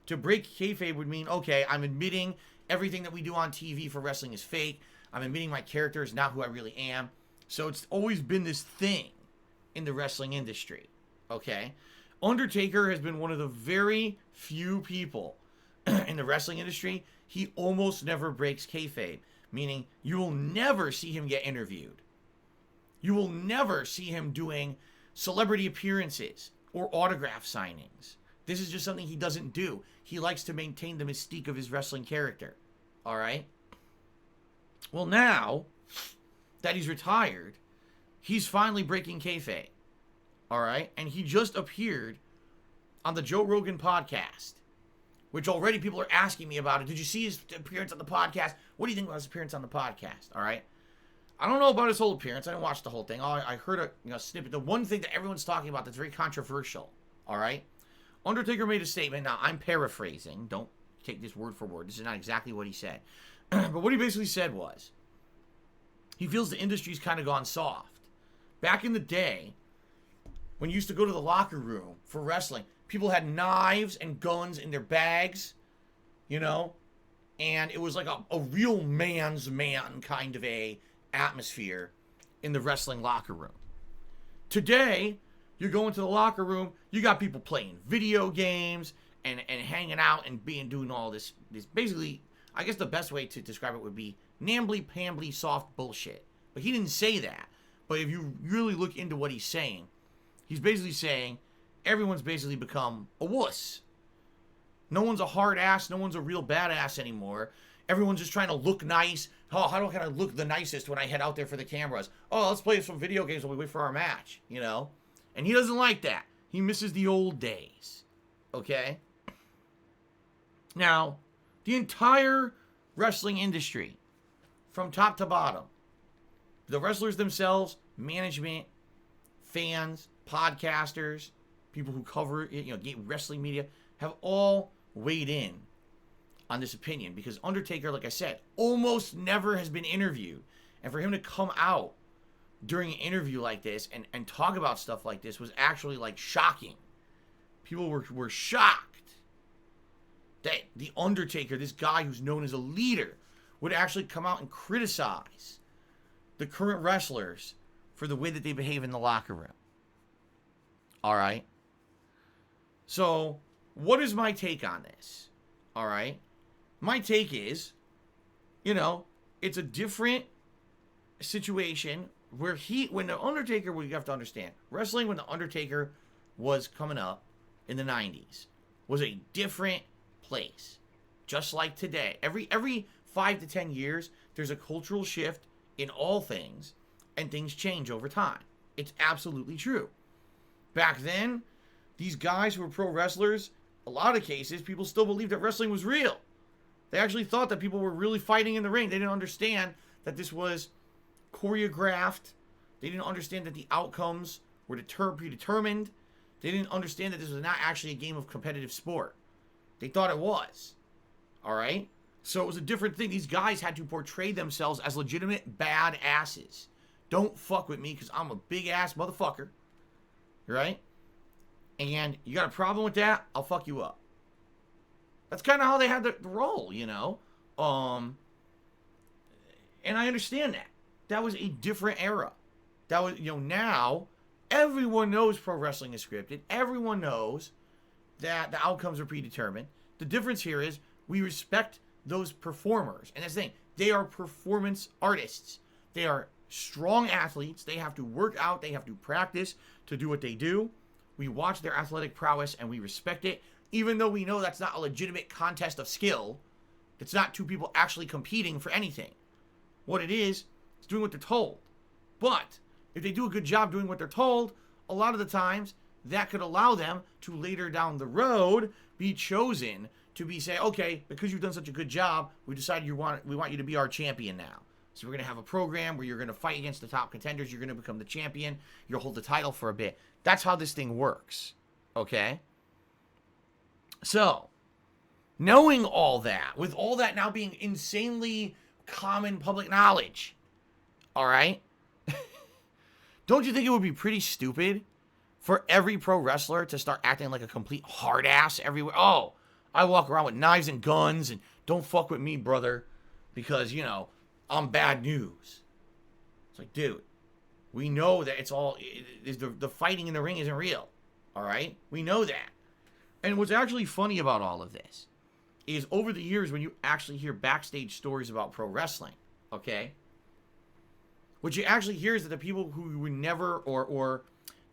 To break kayfabe would mean, okay, I'm admitting everything that we do on TV for wrestling is fake. I'm admitting my character is not who I really am. So it's always been this thing in the wrestling industry, okay? Undertaker has been one of the very few people in the wrestling industry. He almost never breaks kayfabe, meaning you will never see him get interviewed. You will never see him doing celebrity appearances or autograph signings. This is just something he doesn't do. He likes to maintain the mystique of his wrestling character. All right? Well, now that he's retired, he's finally breaking kayfabe. All right? And he just appeared on the Joe Rogan podcast, which already people are asking me about it. Did you see his appearance on the podcast? What do you think about his appearance on the podcast? All right? I don't know about his whole appearance. I didn't watch the whole thing. I heard a snippet. The one thing that everyone's talking about that's very controversial. All right? Undertaker made a statement. Now, I'm paraphrasing. Don't take this word for word. This is not exactly what he said. But what he basically said was, he feels the industry's kind of gone soft. Back in the day, when you used to go to the locker room for wrestling, people had knives and guns in their bags, you know? And it was like a real man's man kind of a atmosphere in the wrestling locker room. Today, you go into the locker room, you got people playing video games and hanging out and doing all this basically, I guess the best way to describe it would be nambly-pambly soft bullshit. But he didn't say that. But if you really look into what he's saying, he's basically saying everyone's basically become a wuss. No one's a hard ass, no one's a real badass anymore. Everyone's just trying to look nice. Oh, how can I look the nicest when I head out there for the cameras? Oh, let's play some video games while we wait for our match, you know? And he doesn't like that. He misses the old days. Okay? Now, the entire wrestling industry, from top to bottom, the wrestlers themselves, management, fans, podcasters, people who cover it, you know, wrestling media, have all weighed in on this opinion, because Undertaker, like I said, almost never has been interviewed. And for him to come out during an interview like this and talk about stuff like this was actually, like, shocking. People were shocked that The Undertaker, this guy who's known as a leader, would actually come out and criticize the current wrestlers for the way that they behave in the locker room. All right? So, what is my take on this? All right? My take is, you know, it's a different situation where when the Undertaker, well, you have to understand, wrestling when the Undertaker was coming up in the 90s was a different place. Just like today. Every 5 to 10 years, there's a cultural shift in all things, and things change over time. It's absolutely true. Back then, these guys who were pro wrestlers, a lot of cases, people still believed that wrestling was real. They actually thought that people were really fighting in the ring. They didn't understand that this was choreographed. They didn't understand that the outcomes were predetermined. They didn't understand that this was not actually a game of competitive sport. They thought it was. All right? So it was a different thing. These guys had to portray themselves as legitimate bad asses. Don't fuck with me because I'm a big ass motherfucker. Right? And you got a problem with that? I'll fuck you up. That's kind of how they had the role, you know? And I understand that. That was a different era. That was, you know, now everyone knows pro wrestling is scripted. Everyone knows that the outcomes are predetermined. The difference here is we respect those performers. And that's the thing. They are performance artists. They are strong athletes. They have to work out. They have to practice to do what they do. We watch their athletic prowess and we respect it. Even though we know that's not a legitimate contest of skill. It's not two people actually competing for anything. What it is doing what they're told. But if they do a good job doing what they're told, a lot of the times that could allow them to later down the road be chosen to be say, okay, because you've done such a good job, we decided we want you to be our champion now. So we're going to have a program where you're going to fight against the top contenders. You're going to become the champion. You'll hold the title for a bit. That's how this thing works. Okay? So, knowing all that, with all that now being insanely common public knowledge, all right? Don't you think it would be pretty stupid for every pro wrestler to start acting like a complete hard ass everywhere? Oh, I walk around with knives and guns and don't fuck with me, brother, because, you know, I'm bad news. It's like, dude, we know that it's all, the fighting in the ring isn't real, all right? We know that. And what's actually funny about all of this is over the years when you actually hear backstage stories about pro wrestling, okay? What you actually hear is that the people who would never, or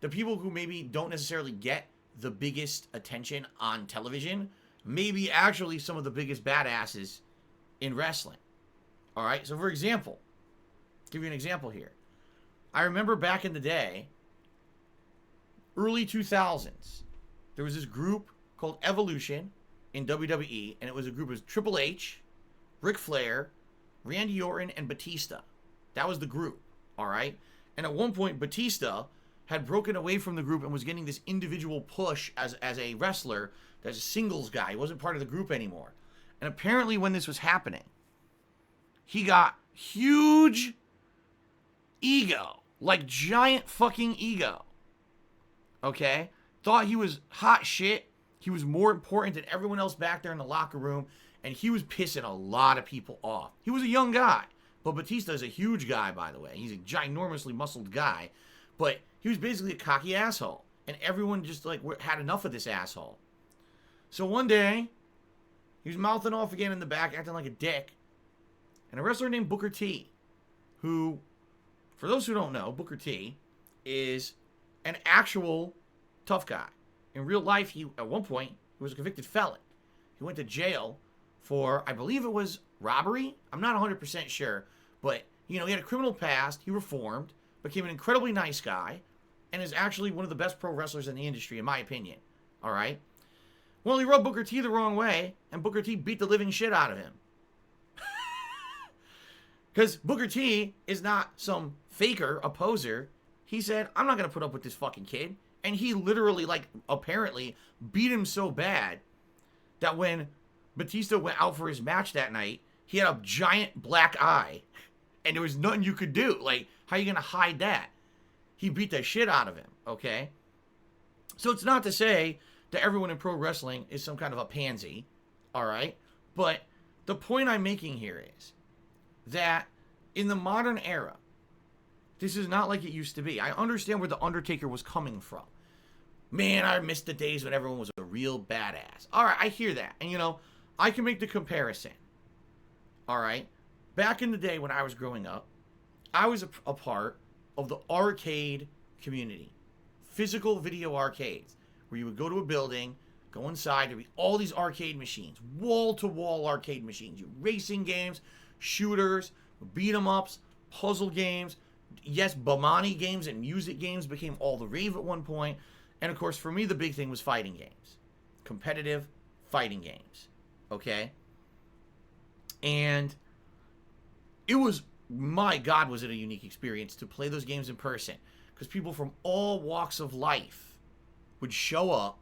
the people who maybe don't necessarily get the biggest attention on television, maybe actually some of the biggest badasses in wrestling. All right, so for example, give you an example here. I remember back in the day, early 2000s, there was this group called Evolution in WWE, and it was a group of Triple H, Ric Flair, Randy Orton, and Batista. That was the group, all right? And at one point, Batista had broken away from the group and was getting this individual push as a wrestler, as a singles guy. He wasn't part of the group anymore. And apparently when this was happening, he got huge ego, like giant fucking ego, okay? Thought he was hot shit. He was more important than everyone else back there in the locker room, and he was pissing a lot of people off. He was a young guy, but Batista is a huge guy, by the way. He's a ginormously muscled guy, but he was basically a cocky asshole, and everyone just like had enough of this asshole. So one day, he was mouthing off again in the back, acting like a dick, and a wrestler named Booker T, who, for those who don't know, Booker T is an actual tough guy. In real life, at one point, he was a convicted felon. He went to jail for, I believe it was robbery. I'm not 100% sure. But, you know, he had a criminal past. He reformed, became an incredibly nice guy, and is actually one of the best pro wrestlers in the industry, in my opinion. All right? Well, he rubbed Booker T the wrong way, and Booker T beat the living shit out of him. Because Booker T is not some faker, a poser. He said, I'm not going to put up with this fucking kid. And he literally, like, apparently beat him so bad that when Batista went out for his match that night, he had a giant black eye, and there was nothing you could do. Like, how are you going to hide that? He beat the shit out of him, okay? So it's not to say that everyone in pro wrestling is some kind of a pansy, all right? But the point I'm making here is that in the modern era, this is not like it used to be. I understand where the Undertaker was coming from. Man, I missed the days when everyone was a real badass. All right, I hear that. And, you know, I can make the comparison. All right? Back in the day when I was growing up, I was a part of the arcade community. Physical video arcades. Where you would go to a building, go inside, there'd be all these arcade machines. Wall-to-wall arcade machines. Racing games, shooters, beat-em-ups, puzzle games. Yes, Bamani games and music games became all the rave at one point. And, of course, for me, the big thing was fighting games. Competitive fighting games. Okay? And it was, my God, was it a unique experience to play those games in person. Because people from all walks of life would show up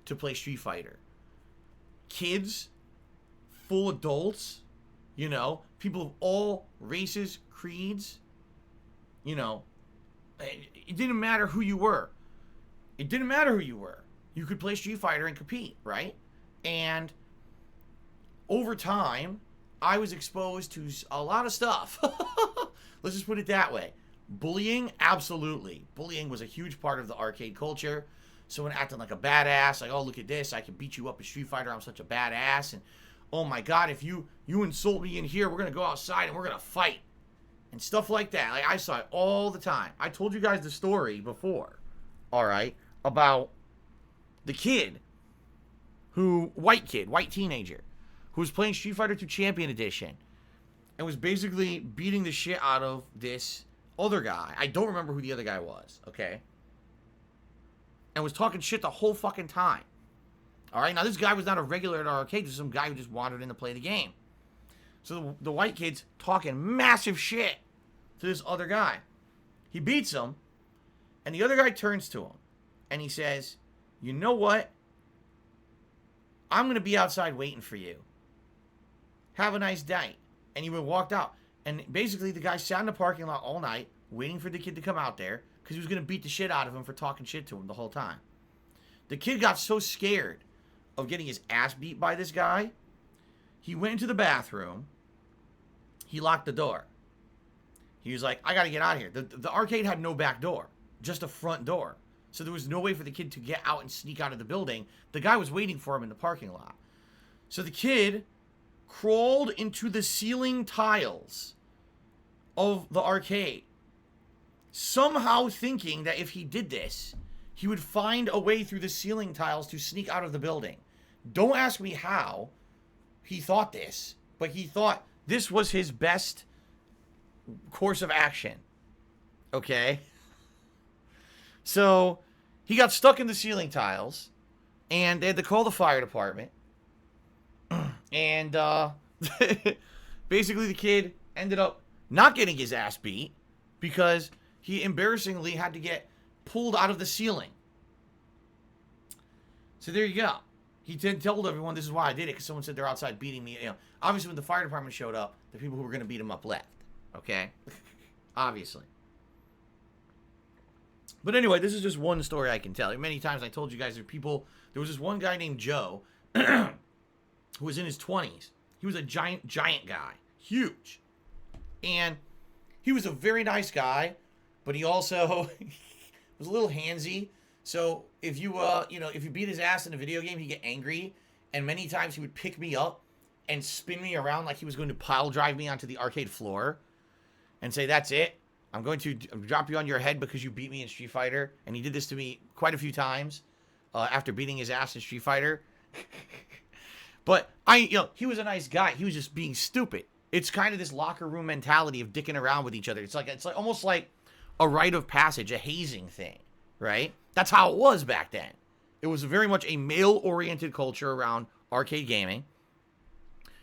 to play Street Fighter. Kids, full adults, you know, people of all races, creeds, you know, it didn't matter who you were. It didn't matter who you were. You could play Street Fighter and compete, right? And over time, I was exposed to a lot of stuff. Let's just put it that way. Bullying, absolutely. Bullying was a huge part of the arcade culture. Someone acting like a badass, like, oh, look at this, I can beat you up in Street Fighter, I'm such a badass. And, oh my God, if you insult me in here, we're going to go outside and we're going to fight. And stuff like that. Like, I saw it all the time. I told you guys the story before, all right, about the kid white teenager, who was playing Street Fighter 2 Champion Edition and was basically beating the shit out of this other guy. I don't remember who the other guy was, okay? And was talking shit the whole fucking time. All right, now this guy was not a regular at our arcade. This was some guy who just wandered in to play the game. So the white kid's talking massive shit to this other guy. He beats him, and the other guy turns to him, and he says, you know what? I'm going to be outside waiting for you. Have a nice night. And he walked out. And basically, the guy sat in the parking lot all night, waiting for the kid to come out there, because he was going to beat the shit out of him for talking shit to him the whole time. The kid got so scared of getting his ass beat by this guy, he went into the bathroom, he locked the door. He was like, I got to get out of here. The arcade had no back door, just a front door. So there was no way for the kid to get out and sneak out of the building. The guy was waiting for him in the parking lot. So the kid crawled into the ceiling tiles of the arcade, somehow thinking that if he did this, he would find a way through the ceiling tiles to sneak out of the building. Don't ask me how he thought this, but he thought this was his best course of action. Okay? So he got stuck in the ceiling tiles, and they had to call the fire department. And basically the kid ended up not getting his ass beat because he embarrassingly had to get pulled out of the ceiling. So there you go. He told everyone, this is why I did it, because someone said they're outside beating me. You know, obviously, when the fire department showed up, the people who were going to beat him up left. Okay? Obviously. But anyway, this is just one story I can tell. Many times I told you guys there was this one guy named Joe who was in his 20s. He was a giant guy. Huge. And he was a very nice guy, but he also was a little handsy. So if you if you beat his ass in a video game, he'd get angry. And many times he would pick me up and spin me around like he was going to pile drive me onto the arcade floor and say, that's it. I'm going to drop you on your head because you beat me in Street Fighter. And he did this to me quite a few times after beating his ass in Street Fighter. But he was a nice guy. He was just being stupid. It's kind of this locker room mentality of dicking around with each other. It's like almost like a rite of passage, a hazing thing, right? That's how it was back then. It was very much a male-oriented culture around arcade gaming.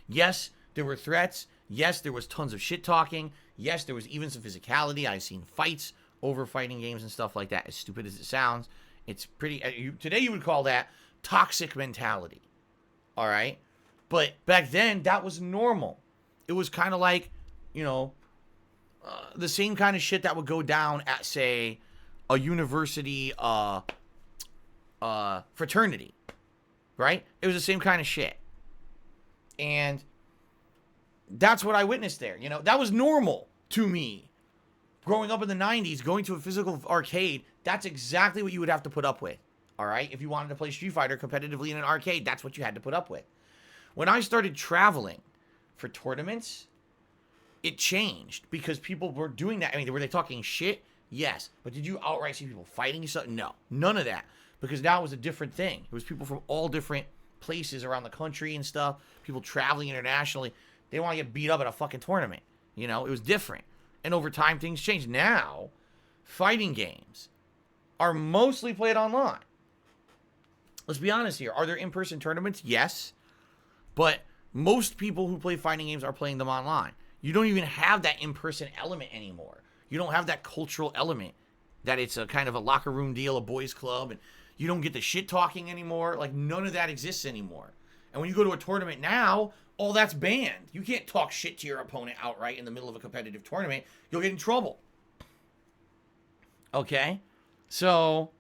Yes, there were threats. Yes, there was tons of shit-talking. Yes, there was even some physicality. I've seen fights over fighting games and stuff like that. As stupid as it sounds, it's pretty... today you would call that toxic mentality. All right? But back then, that was normal. It was kind of like, the same kind of shit that would go down at, say, a university fraternity, right? It was the same kind of shit. And that's what I witnessed there. That was normal to me. Growing up in the 90s, going to a physical arcade, that's exactly what you would have to put up with. All right? If you wanted to play Street Fighter competitively in an arcade, that's what you had to put up with. When I started traveling for tournaments, it changed because people were doing that. I mean, were they talking shit? Yes. But did you outright see people fighting each other? No. None of that. Because now it was a different thing. It was people from all different places around the country and stuff. People traveling internationally. They want to get beat up at a fucking tournament. It was different. And over time, things changed. Now, fighting games are mostly played online. Let's be honest here. Are there in-person tournaments? Yes. But most people who play fighting games are playing them online. You don't even have that in-person element anymore. You don't have that cultural element that it's a kind of a locker room deal, a boys club, and you don't get the shit talking anymore. Like, none of that exists anymore. And when you go to a tournament now, all that's banned. You can't talk shit to your opponent outright in the middle of a competitive tournament. You'll get in trouble. Okay? So,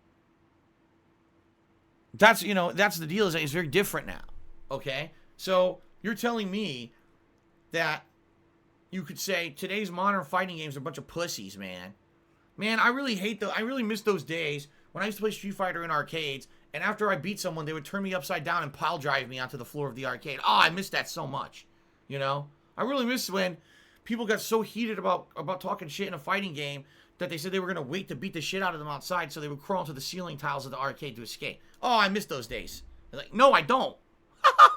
that's the deal, is that it's very different now. Okay? So, you're telling me that you could say today's modern fighting games are a bunch of pussies, man. Man, I really miss those days when I used to play Street Fighter in arcades, and after I beat someone, they would turn me upside down and pile drive me onto the floor of the arcade. Oh, I miss that so much. I really miss when people got so heated about talking shit in a fighting game that they said they were going to wait to beat the shit out of them outside so they would crawl into the ceiling tiles of the arcade to escape. Oh, I miss those days. Like, no, I don't.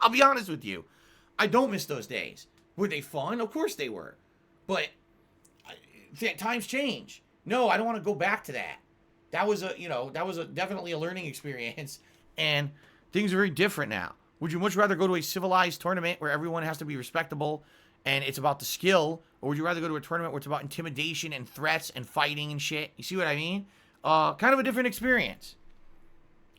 I'll be honest with you. I don't miss those days. Were they fun? Of course they were. But times change. No, I don't want to go back to that. That was definitely a learning experience, and things are very different now. Would you much rather go to a civilized tournament where everyone has to be respectable and it's about the skill, or would you rather go to a tournament where it's about intimidation and threats and fighting and shit? You see what I mean? Kind of a different experience.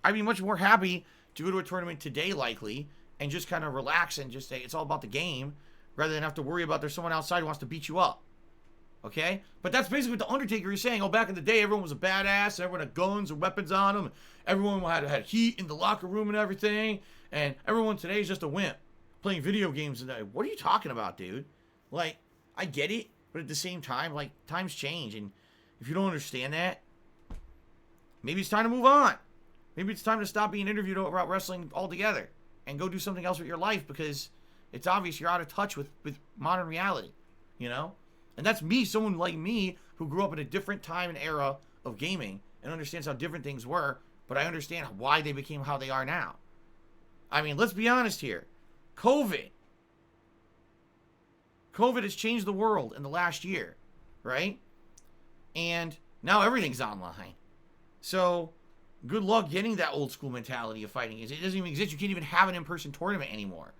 I'd be much more happy to go to a tournament today, likely, and just kind of relax and just say it's all about the game, rather than have to worry about there's someone outside who wants to beat you up. Okay? But that's basically what the Undertaker is saying. Oh, back in the day, everyone was a badass, and everyone had guns and weapons on them, and everyone had heat in the locker room and everything, and everyone today is just a wimp playing video games. And what are you talking about, dude? Like, I get it, but at the same time, like, times change, and if you don't understand that, maybe it's time to move on. Maybe it's time to stop being interviewed about wrestling altogether and go do something else with your life, because it's obvious you're out of touch with modern reality, And that's me, someone like me, who grew up in a different time and era of gaming and understands how different things were, but I understand why they became how they are now. I mean, let's be honest here. COVID has changed the world in the last year, right? And now everything's online. So, good luck getting that old school mentality of fighting games. It doesn't even exist. You can't even have an in-person tournament anymore,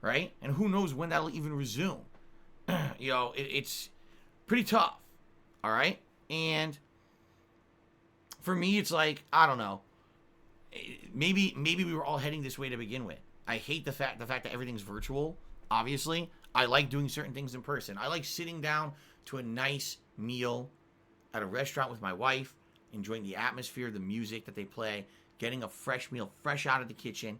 right? And who knows when that'll even resume. It's pretty tough, all right? And for me, it's like, I don't know. Maybe we were all heading this way to begin with. I hate the fact that everything's virtual, obviously. I like doing certain things in person. I like sitting down to a nice meal at a restaurant with my wife, enjoying the atmosphere, the music that they play, getting a fresh meal fresh out of the kitchen,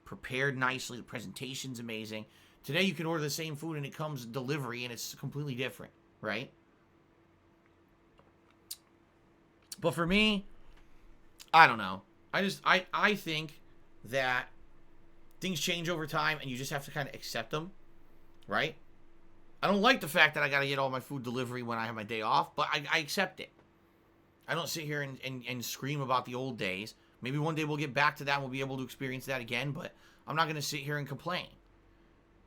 prepared nicely. The presentation's amazing. Today you can order the same food and it comes delivery and it's completely different, right? But for me, I don't know. I think that things change over time and you just have to kind of accept them, right? I don't like the fact that I got to get all my food delivery when I have my day off, but I accept it. I don't sit here and scream about the old days. Maybe one day we'll get back to that and we'll be able to experience that again, but I'm not going to sit here and complain.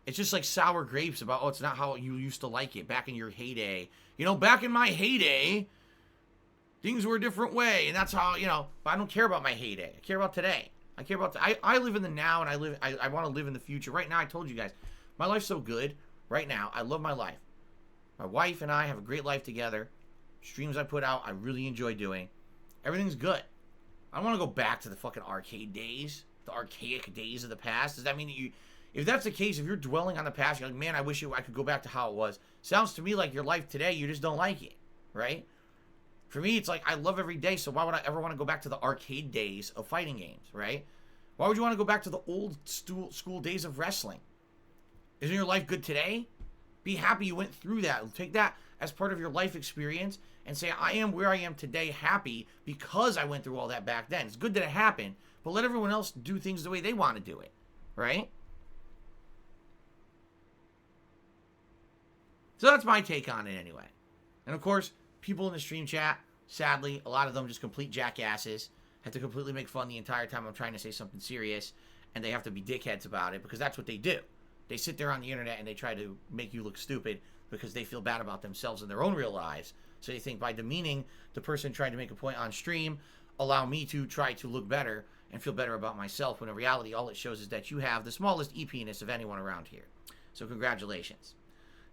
It's just like sour grapes about, it's not how you used to like it back in your heyday. Back in my heyday, things were a different way, and that's how, but I don't care about my heyday. I care about today. I care about, I live in the now, and I want to live in the future. Right now, I told you guys, my life's so good. Right now, I love my life. My wife and I have a great life together. Streams I put out, I really enjoy doing. Everything's good. I don't want to go back to the fucking arcade days, the archaic days of the past. Does that mean that If that's the case, if you're dwelling on the past, you're like, man, I wish I could go back to how it was. Sounds to me like your life today, you just don't like it, right? For me, it's like, I love every day, so why would I ever want to go back to the arcade days of fighting games, right? Why would you want to go back to the old school days of wrestling? Isn't your life good today? Be happy you went through that. Take that as part of your life experience and say, I am where I am today happy because I went through all that back then. It's good that it happened, but let everyone else do things the way they want to do it, right? So that's my take on it anyway. And of course, people in the stream chat, sadly, a lot of them just complete jackasses, have to completely make fun the entire time I'm trying to say something serious, and they have to be dickheads about it because that's what they do. They sit there on the internet and they try to make you look stupid because they feel bad about themselves in their own real lives. So they think by demeaning the person trying to make a point on stream, allow me to try to look better and feel better about myself, when in reality, all it shows is that you have the smallest EP-ness of anyone around here. So congratulations.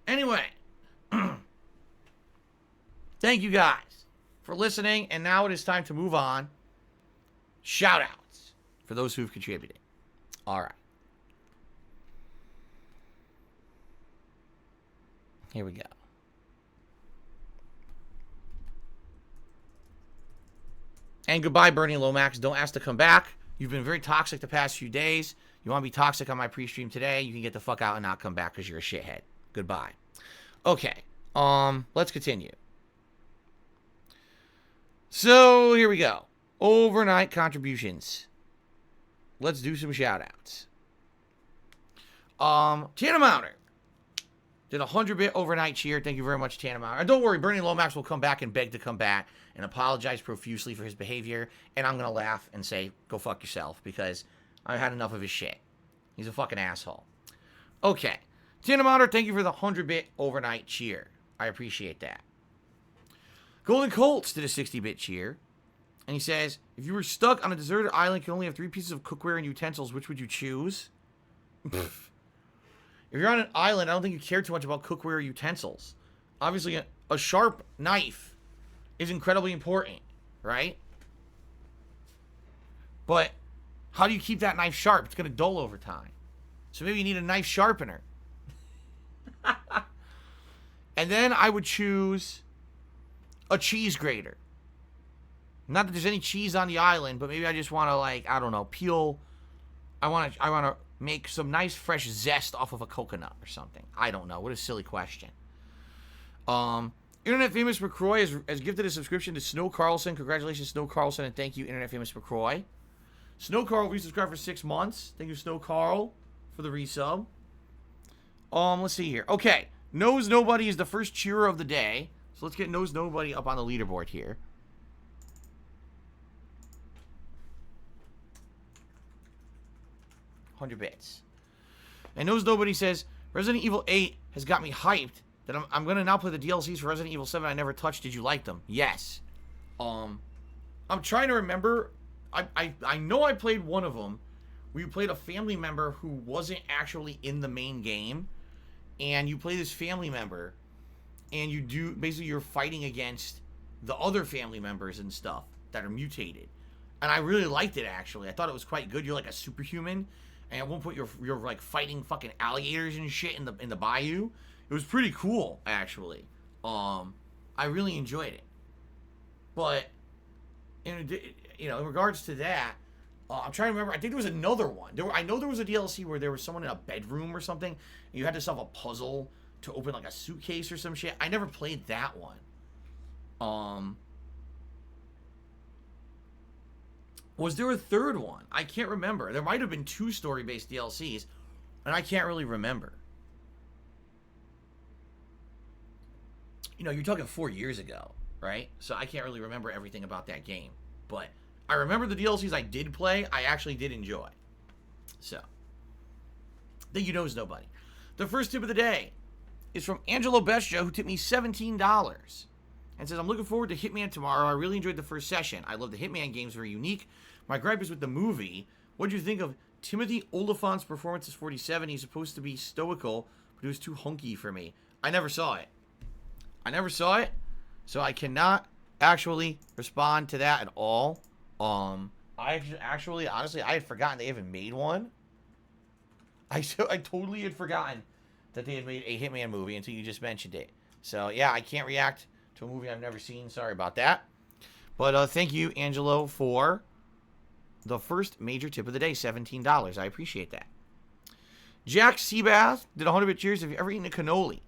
Anyway, thank you guys for listening, and now it is time to move on. Shout-outs for those who've contributed. All right. Here we go. And goodbye, Bernie Lomax. Don't ask to come back. You've been very toxic the past few days. You want to be toxic on my pre-stream today, you can get the fuck out and not come back because you're a shithead. Goodbye. Okay. Let's continue. So, here we go. Overnight contributions. Let's do some shout-outs. Tanamounder did a 100-bit overnight cheer. Thank you very much, Tanamounder. And don't worry, Bernie Lomax will come back and beg to come back and apologize profusely for his behavior. And I'm going to laugh and say, go fuck yourself, because I've had enough of his shit. He's a fucking asshole. Okay. Tanamounder, thank you for the 100-bit overnight cheer. I appreciate that. Golden Colts did a 60-bit cheer. And he says, if you were stuck on a deserted island, you can only have 3 pieces of cookware and utensils. Which would you choose? If you're on an island, I don't think you care too much about cookware or utensils. Obviously, a sharp knife is incredibly important, right? But how do you keep that knife sharp? It's going to dull over time. So maybe you need a knife sharpener. And then I would choose a cheese grater. Not that there's any cheese on the island, but maybe I just want to, like, I don't know, peel. I want to make some nice fresh zest off of a coconut or something. I don't know. What a silly question. Internet Famous McCroy has gifted a subscription to Snow Carlson. Congratulations, Snow Carlson, and thank you, Internet Famous McCroy. Snow Carl resubscribed for 6 months. Thank you, Snow Carl, for the resub. Let's see here. Okay. Knows Nobody is the first cheerer of the day. So let's get Knows Nobody up on the leaderboard here. $100 bits. And Knows Nobody says, Resident Evil 8 has got me hyped that I'm going to now play the DLCs for Resident Evil 7 I never touched. Did you like them? Yes. I'm trying to remember. I know I played one of them. We played a family member who wasn't actually in the main game. And you play this family member. And you do, basically you're fighting against the other family members and stuff that are mutated. And I really liked it, actually. I thought it was quite good. You're like a superhuman. And at one point, you're like fighting fucking alligators and shit in the bayou. It was pretty cool, actually. I really enjoyed it. But in regards to that, I'm trying to remember. I think there was another one. I know there was a DLC where there was someone in a bedroom or something, and you had to solve a puzzle to open like a suitcase or some shit. I never played that one. Was there a third one? I can't remember. There might have been 2 story-based DLCs, and I can't really remember. You know, you're talking 4 years ago, right? So I can't really remember everything about that game. But I remember the DLCs I did play, I actually did enjoy. So, thank you, Knows Nobody. The first tip of the day is from Angelo Bestia, who tipped me $17. And says, I'm looking forward to Hitman tomorrow. I really enjoyed the first session. I love the Hitman games, very unique. My gripe is with the movie. What do you think of Timothy Oliphant's performance as 47? He's supposed to be stoical, but it was too hunky for me. I never saw it. So I cannot actually respond to that at all. Honestly, I had forgotten they even made one. I totally had forgotten that they had made a Hitman movie until you just mentioned it. So, yeah, I can't react to a movie I've never seen. Sorry about that. But thank you, Angelo, for the first major tip of the day, $17. I appreciate that. Jack Seabath did 100 cheers. Have you ever eaten a cannoli?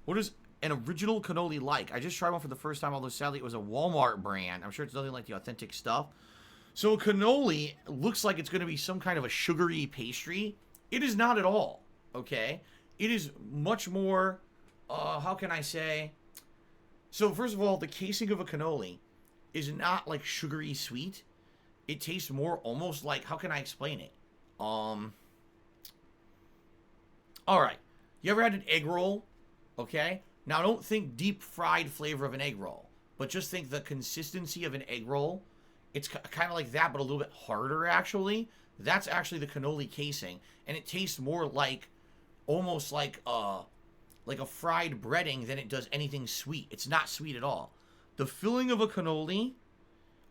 What is an original cannoli like? I just tried one for the first time, although sadly it was a Walmart brand. I'm sure it's nothing like the authentic stuff. So a cannoli looks like it's going to be some kind of a sugary pastry. It is not at all, okay? It is much more, how can I say? So first of all, the casing of a cannoli is not like sugary sweet. It tastes more almost like, how can I explain it? All right. You ever had an egg roll? Okay. Now, don't think deep fried flavor of an egg roll, but just think the consistency of an egg roll. It's kind of like that, but a little bit harder, actually. That's actually the cannoli casing, and it tastes more like, almost like a fried breading than it does anything sweet. It's not sweet at all. The filling of a cannoli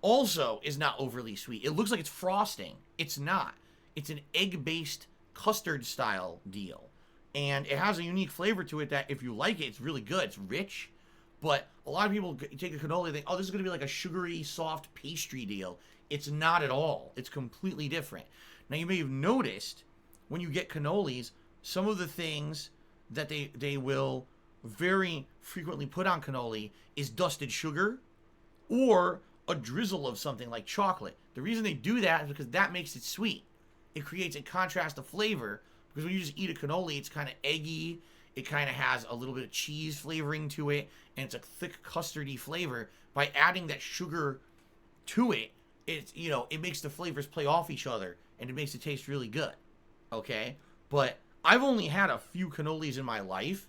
also is not overly sweet. It looks like it's frosting. It's not. It's an egg-based custard-style deal. And it has a unique flavor to it that if you like it, it's really good. It's rich. But a lot of people take a cannoli and think, oh, this is going to be like a sugary, soft pastry deal. It's not at all. It's completely different. Now, you may have noticed when you get cannolis, some of the things that they will very frequently put on cannoli is dusted sugar or a drizzle of something like chocolate. The reason they do that is because that makes it sweet. It creates a contrast of flavor, because when you just eat a cannoli, it's kind of eggy. It kind of has a little bit of cheese flavoring to it, and it's a thick custardy flavor. By adding that sugar to it, it makes the flavors play off each other, and it makes it taste really good. Okay? But I've only had a few cannolis in my life,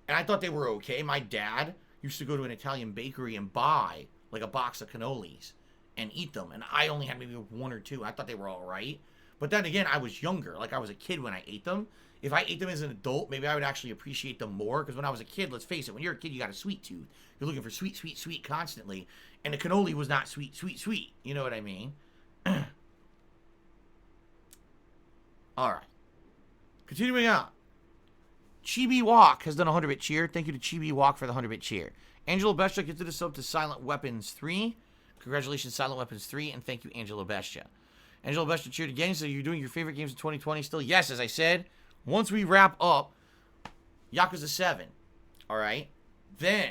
and I thought they were okay. My dad used to go to an Italian bakery and buy like a box of cannolis and eat them, and I only had maybe one or two. I thought they were all right. But then again, I was younger. Like, I was a kid when I ate them. If I ate them as an adult, maybe I would actually appreciate them more. Because when I was a kid, let's face it, when you're a kid, you got a sweet tooth. You're looking for sweet, sweet, sweet constantly. And the cannoli was not sweet, sweet, sweet. You know what I mean? All right. Continuing on. Chibi Walk has done a 100-bit cheer. Thank you to Chibi Walk for the 100-bit cheer. Angelo Bestia gets the sub to Silent Weapons 3. Congratulations, Silent Weapons 3. And thank you, Angelo Bestia. Angelo Bestia cheered again. So you're doing your favorite games of 2020 still? Yes, as I said. Once we wrap up Yakuza 7, all right, then,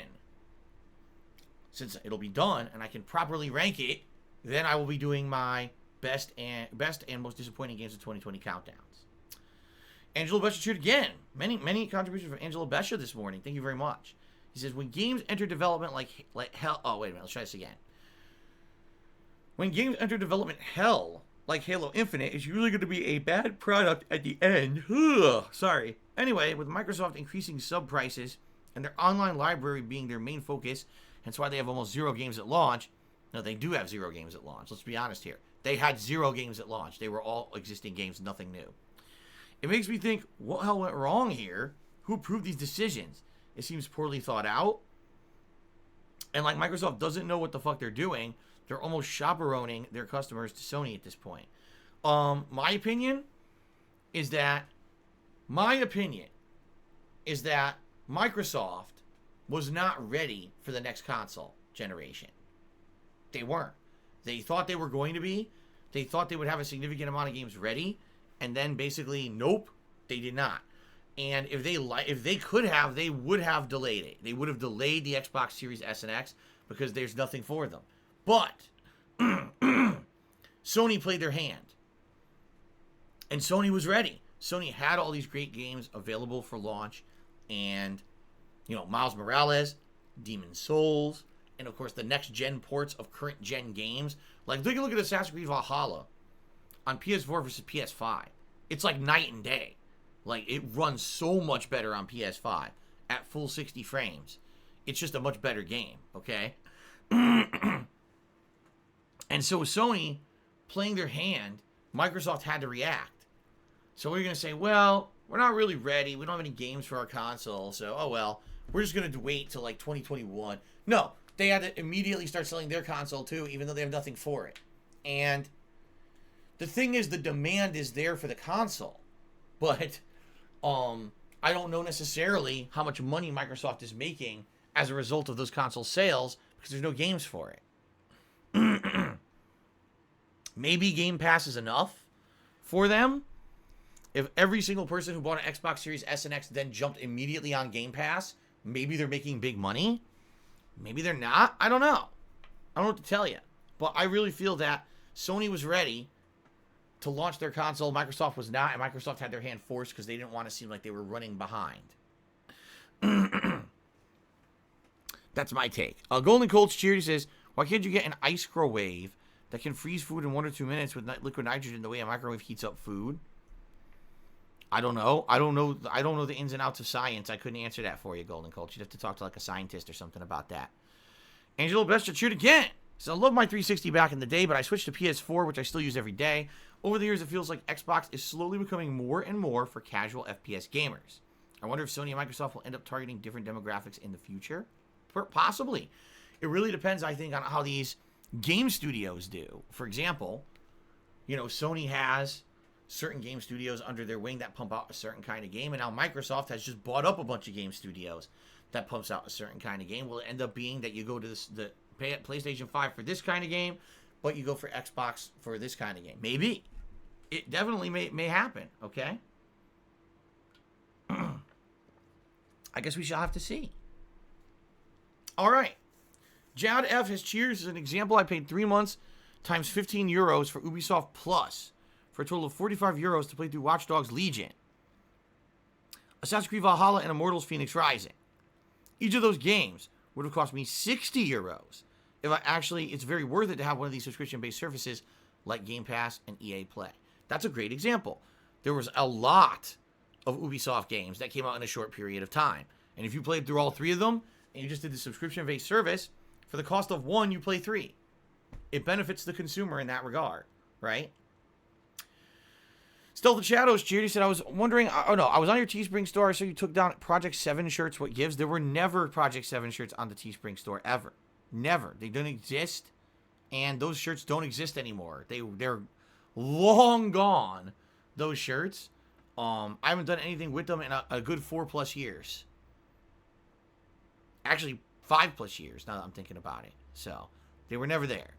since it'll be done and I can properly rank it, then I will be doing my best and most disappointing games of 2020 countdowns. Angelo Bestia cheered again. Many contributions from Angelo Bestia this morning. Thank you very much. He says, when games enter development like hell... Oh, wait a minute. Let's try this again. When games enter development hell, like Halo Infinite, it's usually going to be a bad product at the end. Ugh, sorry. Anyway, with Microsoft increasing sub prices and their online library being their main focus, hence why they have almost 0 games at launch. No, they do have 0 games at launch. Let's be honest here. They had 0 games at launch. They were all existing games, nothing new. It makes me think, what the hell went wrong here? Who approved these decisions? It seems poorly thought out. And like Microsoft doesn't know what the fuck they're doing. They're almost chaperoning their customers to Sony at this point. My opinion is that Microsoft was not ready for the next console generation. They weren't. They thought they were going to be. They thought they would have a significant amount of games ready, and then basically, nope, they did not. And if they could have, they would have delayed it. They would have delayed the Xbox Series S and X because there's nothing for them. But Sony played their hand. And Sony was ready. Sony had all these great games available for launch. And, Miles Morales, Demon's Souls, and of course the next-gen ports of current-gen games. Like, take a look at Assassin's Creed Valhalla on PS4 versus PS5. It's like night and day. Like, it runs so much better on PS5 at full 60 frames. It's just a much better game, okay? And so Sony, playing their hand, Microsoft had to react. So we're going to say, well, we're not really ready. We don't have any games for our console. So, oh well, we're just going to wait till like 2021. No, they had to immediately start selling their console too, even though they have nothing for it. And the thing is, the demand is there for the console. But I don't know necessarily how much money Microsoft is making as a result of those console sales because there's no games for it. Maybe Game Pass is enough for them. If every single person who bought an Xbox Series S and X then jumped immediately on Game Pass, maybe they're making big money. Maybe they're not. I don't know. I don't know what to tell you. But I really feel that Sony was ready to launch their console. Microsoft was not, and Microsoft had their hand forced because they didn't want to seem like they were running behind. That's my take. Golden Colts Charity says, why can't you get an ice-crowave that can freeze food in 1 or 2 minutes with liquid nitrogen the way a microwave heats up food? I don't know. I don't know the ins and outs of science. I couldn't answer that for you, Golden Colts. You'd have to talk to like a scientist or something about that. Angelo Bester cheered again. So I love my 360 back in the day, but I switched to PS4, which I still use every day. Over the years, it feels like Xbox is slowly becoming more and more for casual FPS gamers. I wonder if Sony and Microsoft will end up targeting different demographics in the future. Possibly. It really depends, I think, on how these game studios do. For example, Sony has certain game studios under their wing that pump out a certain kind of game, and now Microsoft has just bought up a bunch of game studios that pumps out a certain kind of game. Will it end up being that you go to the PlayStation 5 for this kind of game, but you go for Xbox for this kind of game? Maybe. It definitely may happen, okay? I guess we shall have to see. All right. Jad F has cheers as an example. I paid 3 months times 15 euros for Ubisoft Plus for a total of 45 euros to play through Watch Dogs Legion, Assassin's Creed Valhalla, and Immortals Phoenix Rising. Each of those games would have cost me 60 euros. It's very worth it to have one of these subscription-based services like Game Pass and EA Play. That's a great example. There was a lot of Ubisoft games that came out in a short period of time. And if you played through all 3 of them, and you just did the subscription-based service, for the cost of 1, you play 3. It benefits the consumer in that regard, right? Still, the Shadows cheered. He said, I was wondering, I was on your Teespring store. I saw you took down Project 7 shirts. What gives? There were never Project 7 shirts on the Teespring store, ever. Never. They don't exist, and those shirts don't exist anymore. They're long gone, those shirts. I haven't done anything with them in a good 4+ years. Actually, 5+ years, now that I'm thinking about it. So, they were never there.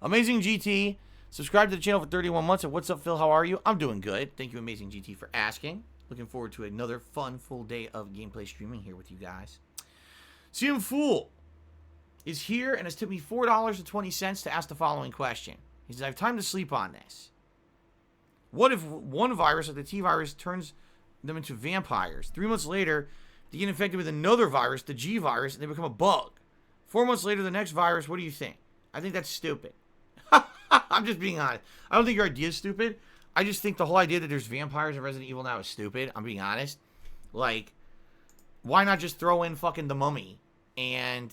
Amazing GT, subscribe to the channel for 31 months. And what's up, Phil? How are you? I'm doing good. Thank you, Amazing GT, for asking. Looking forward to another fun, full day of gameplay streaming here with you guys. CM Fool is here and has tipped me $4.20 to ask the following question. He says, I have time to sleep on this. What if one virus, like the T virus, turns them into vampires? 3 months later, they get infected with another virus, the G virus, and they become a bug. 4 months later, the next virus, what do you think? I think that's stupid. I'm just being honest. I don't think your idea is stupid. I just think the whole idea that there's vampires in Resident Evil now is stupid. I'm being honest. Like, why not just throw in fucking the Mummy? And,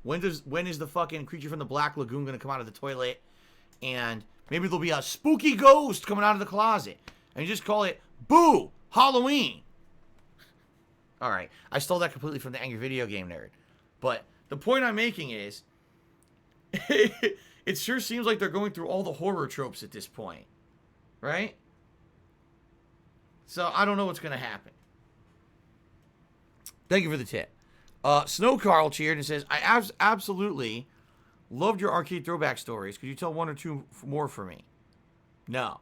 when is the fucking creature from the Black Lagoon going to come out of the toilet? And maybe there'll be a spooky ghost coming out of the closet. And you just call it, Boo! Halloween! Alright, I stole that completely from the Angry Video Game Nerd. But the point I'm making is, it sure seems like they're going through all the horror tropes at this point. Right? So, I don't know what's going to happen. Thank you for the tip. Snow Carl cheered and says, I absolutely loved your arcade throwback stories. Could you tell 1 or 2 more for me? No.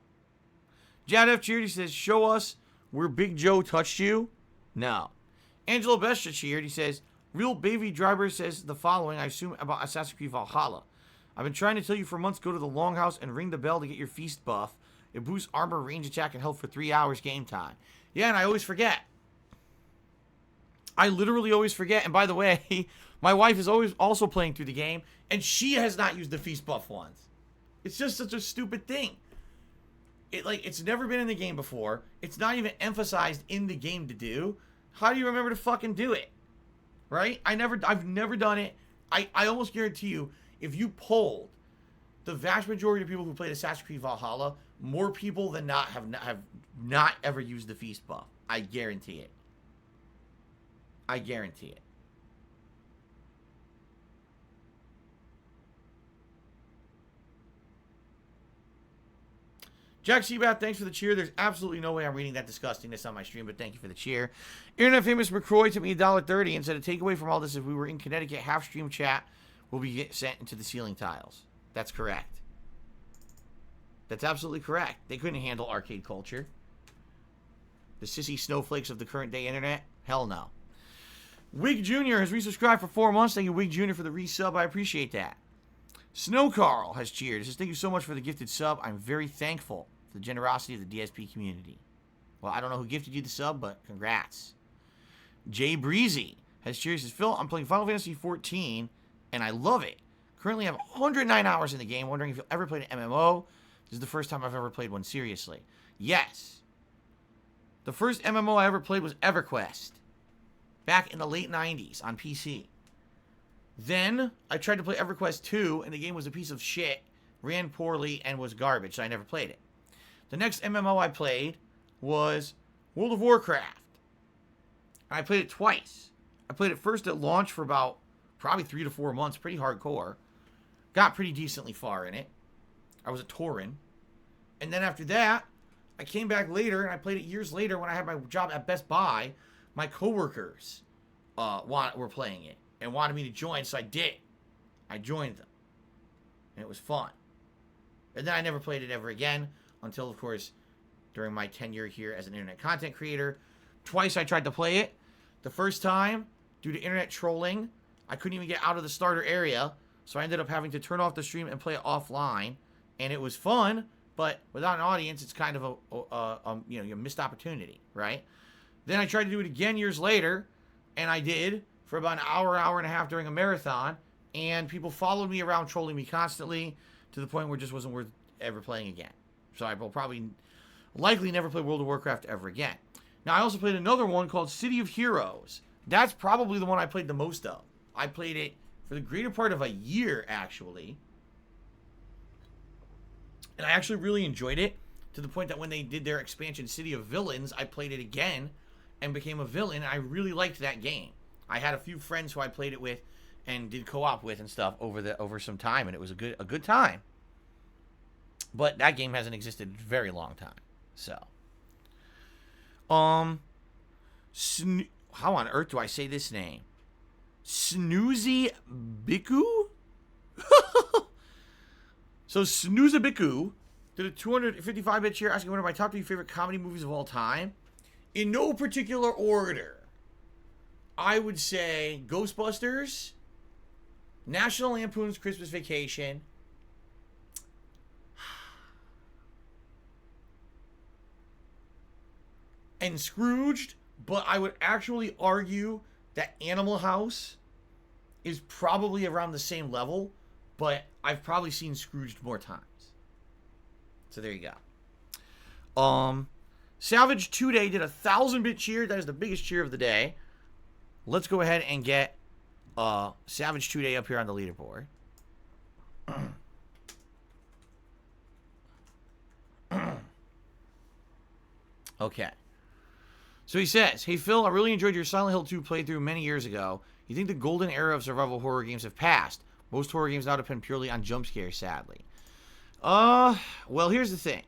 Jad F cheered. He says, show us where Big Joe touched you. No. Angelo Bestia cheered. He says, Real Baby Driver says the following, I assume, about Assassin's Creed Valhalla. I've been trying to tell you for months, go to the Longhouse and ring the bell to get your feast buff. It boosts armor, range attack, and health for 3 hours game time. Yeah, and I always forget. I literally always forget. And by the way, my wife is always also playing through the game, and she has not used the feast buff once. It's just such a stupid thing. It's never been in the game before. It's not even emphasized in the game to do. How do you remember to fucking do it? Right? I've never done it. I almost guarantee you, if you polled the vast majority of people who played Assassin's Creed Valhalla, more people than not have not ever used the feast buff. I guarantee it. I guarantee it. Jack Seabath, thanks for the cheer. There's absolutely no way I'm reading that disgustingness on my stream, but thank you for the cheer. Internet famous McCroy took me $1.30 and said a takeaway from all this: if we were in Connecticut, half stream chat will be sent into the ceiling tiles. That's correct. That's absolutely correct. They couldn't handle arcade culture. The sissy snowflakes of the current day internet? Hell no. Wig Jr. has resubscribed for 4 months. Thank you, Wig Jr., for the resub. I appreciate that. Snow Carl has cheered. He says, thank you so much for the gifted sub. I'm very thankful for the generosity of the DSP community. Well, I don't know who gifted you the sub, but congrats. Jay Breezy has cheered. He says, Phil, I'm playing Final Fantasy XIV, and I love it. Currently, I have 109 hours in the game. Wondering if you'll ever play an MMO. This is the first time I've ever played one seriously. Yes. The first MMO I ever played was EverQuest. Back in the late 90s on PC. Then, I tried to play EverQuest 2, and the game was a piece of shit, ran poorly, and was garbage, so I never played it. The next MMO I played was World of Warcraft. I played it twice. I played it first at launch for about probably 3 to 4 months, pretty hardcore. Got pretty decently far in it. I was a Tauren. And then after that, I came back later, and I played it years later when I had my job at Best Buy. My coworkers were playing it and wanted me to join, so I did. I joined them. And it was fun. And then I never played it ever again until, of course, during my tenure here as an internet content creator. Twice I tried to play it. The first time, due to internet trolling, I couldn't even get out of the starter area, so I ended up having to turn off the stream and play it offline. And it was fun, but without an audience, it's kind of a missed opportunity, right? Then I tried to do it again years later, and I did for about an hour and a half during a marathon, and people followed me around trolling me constantly to the point where it just wasn't worth ever playing again. So I will likely never play World of Warcraft ever again. Now, I also played another one called City of Heroes. That's probably the one I played the most of. I played it for the greater part of a year, actually. And I actually really enjoyed it, to the point that when they did their expansion, City of Villains, I played it again and became a villain. I really liked that game. I had a few friends who I played it with and did co-op with and stuff over some time, and it was a good time. But that game hasn't existed in a very long time. So, how on earth do I say this name? Snoozy Biku? So Snoozy Biku did a 255-bit cheer asking one of my top 3 favorite comedy movies of all time. In no particular order, I would say Ghostbusters, National Lampoon's Christmas Vacation, and Scrooged, but I would actually argue that Animal House is probably around the same level, but I've probably seen Scrooged more times. So there you go. Salvage 2-Day did a 1,000-bit cheer. That is the biggest cheer of the day. Let's go ahead and get Savage 2-Day up here on the leaderboard. Okay. So he says, hey Phil, I really enjoyed your Silent Hill 2 playthrough many years ago. You think the golden era of survival horror games have passed? Most horror games now depend purely on jump scares, sadly. Well, here's the thing.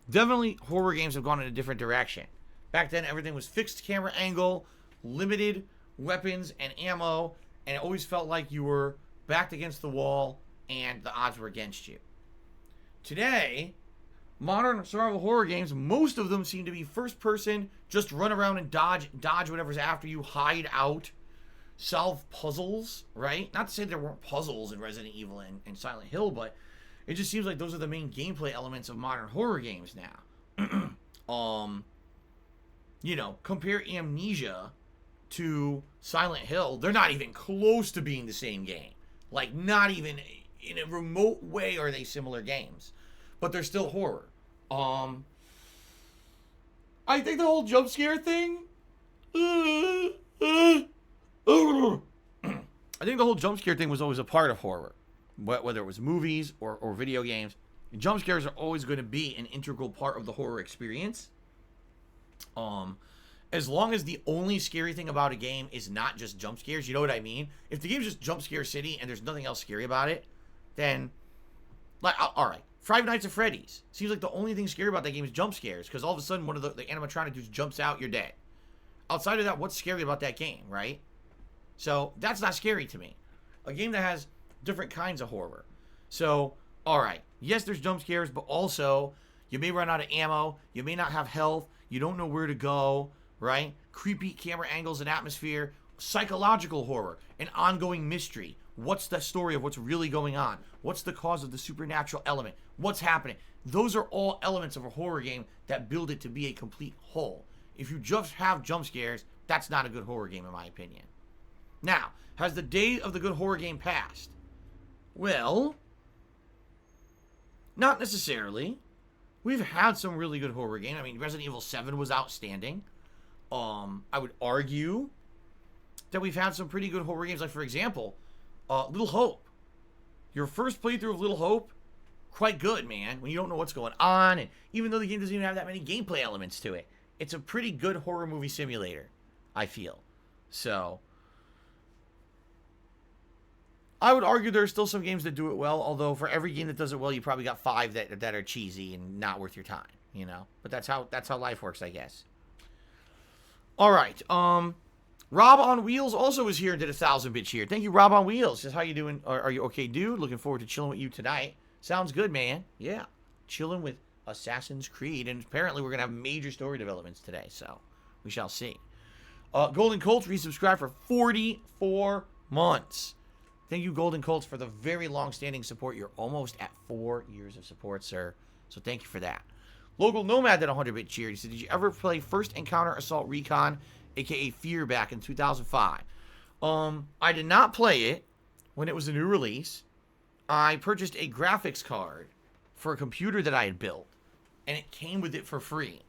Definitely horror games have gone in a different direction. Back then, everything was fixed camera angle, limited weapons and ammo, and it always felt like you were backed against the wall and the odds were against you. Today, modern survival horror games, most of them seem to be first person, just run around and dodge whatever's after you, hide out, solve puzzles, right? Not to say there weren't puzzles in Resident Evil and Silent Hill, but it just seems like those are the main gameplay elements of modern horror games now. Compare Amnesia to Silent Hill. They're not even close to being the same game. Like, not even in a remote way are they similar games. But they're still horror. I think the whole jump scare thing... I think the whole jump scare thing was always a part of horror. Whether it was movies or video games. Jump scares are always going to be an integral part of the horror experience. As long as the only scary thing about a game is not just jump scares, you know what I mean? If the game's just jump scare city and there's nothing else scary about it, then, like, all right, Five Nights at Freddy's. Seems like the only thing scary about that game is jump scares, because all of a sudden one of the animatronic dudes jumps out, you're dead. Outside of that, what's scary about that game, right? So that's not scary to me. A game that has different kinds of horror. So, alright, yes, there's jump scares, but also you may run out of ammo, you may not have health, you don't know where to go, right? Creepy camera angles and atmosphere, psychological horror, an ongoing mystery. What's the story of what's really going on? What's the cause of the supernatural element? What's happening? Those are all elements of a horror game that build it to be a complete whole. If you just have jump scares, that's not a good horror game in my opinion. Now, has the day of the good horror game passed? Well, not necessarily. We've had some really good horror games. I mean, Resident Evil 7 was outstanding. I would argue that we've had some pretty good horror games. Like, for example, Little Hope. Your first playthrough of Little Hope, quite good, man. When you don't know what's going on, and even though the game doesn't even have that many gameplay elements to it, it's a pretty good horror movie simulator, I feel. So, I would argue there are still some games that do it well, although for every game that does it well, you probably got 5 that are cheesy and not worth your time, you know? But that's how life works, I guess. All right, Rob on Wheels also was here and did a 1,000-bit cheer. Thank you, Rob on Wheels. Just how you doing? Are you okay, dude? Looking forward to chilling with you tonight. Sounds good, man. Yeah, chilling with Assassin's Creed, and apparently we're gonna have major story developments today, so we shall see. Golden Colts resubscribed for 44 months. Thank you, Golden Colts, for the very long-standing support. You're almost at 4 years of support, sir. So thank you for that. Local Nomad did a 100-bit cheer. He said, did you ever play First Encounter Assault Recon, a.k.a. Fear, back in 2005? I did not play it when it was a new release. I purchased a graphics card for a computer that I had built, and it came with it for free.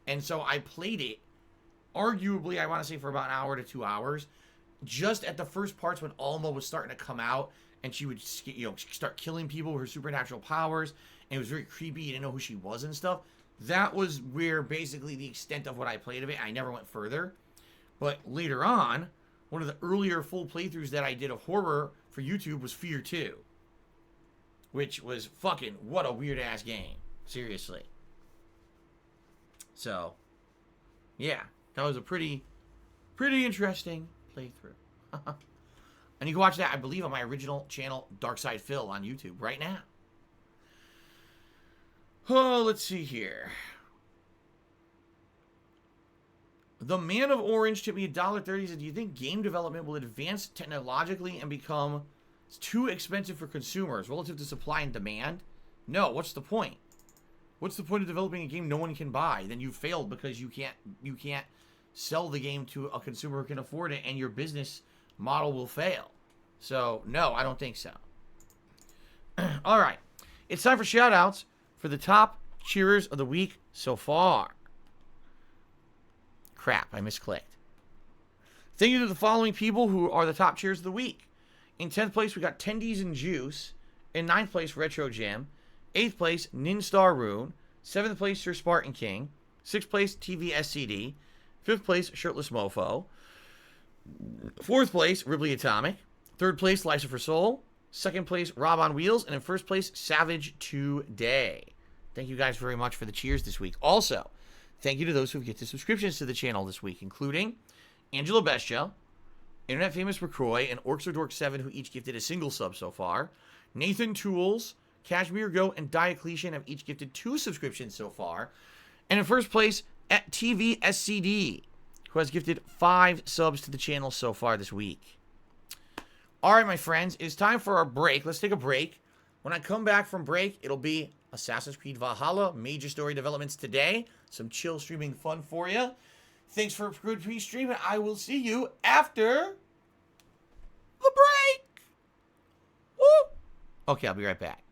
And so I played it, arguably, I want to say for about an hour to 2 hours, just at the first parts when Alma was starting to come out, and she would, you know, start killing people with her supernatural powers, and it was very creepy. You didn't know who she was and stuff. That was where basically the extent of what I played of it. I never went further. But later on, one of the earlier full playthroughs that I did of horror for YouTube was Fear 2, which was fucking, what a weird-ass game. Seriously. So, yeah, that was a pretty interesting playthrough. And you can watch that, I believe, on my original channel, Darkside Phil, on YouTube right now. Oh, let's see here. The Man of Orange tipped me $1.30. Said, do you think game development will advance technologically and become too expensive for consumers relative to supply and demand? No. What's the point? What's the point of developing a game no one can buy? Then you failed because you can't sell the game to a consumer who can afford it, and your business model will fail. So, no, I don't think so. All right. It's time for shout-outs for the top cheerers of the week so far. Crap, I misclicked. Thank you to the following people who are the top cheers of the week. In 10th place, we got Tendies and Juice. In 9th place, Retro Jam. 8th place, Ninstar Rune. 7th place, Sir Spartan King. 6th place, TVSCD. 5th place, Shirtless Mofo. 4th place, Ripley Atomic. 3rd place, Lycifer Soul. 2nd place, Rob on Wheels. And in 1st place, Savage Today. Thank you guys very much for the cheers this week. Also, thank you to those who have gifted subscriptions to the channel this week, including Angela Bestia, Internet Famous McCroy, and Orcs or Dork 7, who each gifted a single sub so far. Nathan Tools, Cashmere Goat, and Diocletian have each gifted 2 subscriptions so far. And in 1st place, at TVSCD, who has gifted 5 subs to the channel so far this week. All right, my friends, it's time for our break. Let's take a break. When I come back from break, it'll be Assassin's Creed Valhalla, major story developments today. Some chill streaming fun for you. Thanks for a good pre-stream, and I will see you after the break. Woo! Okay, I'll be right back.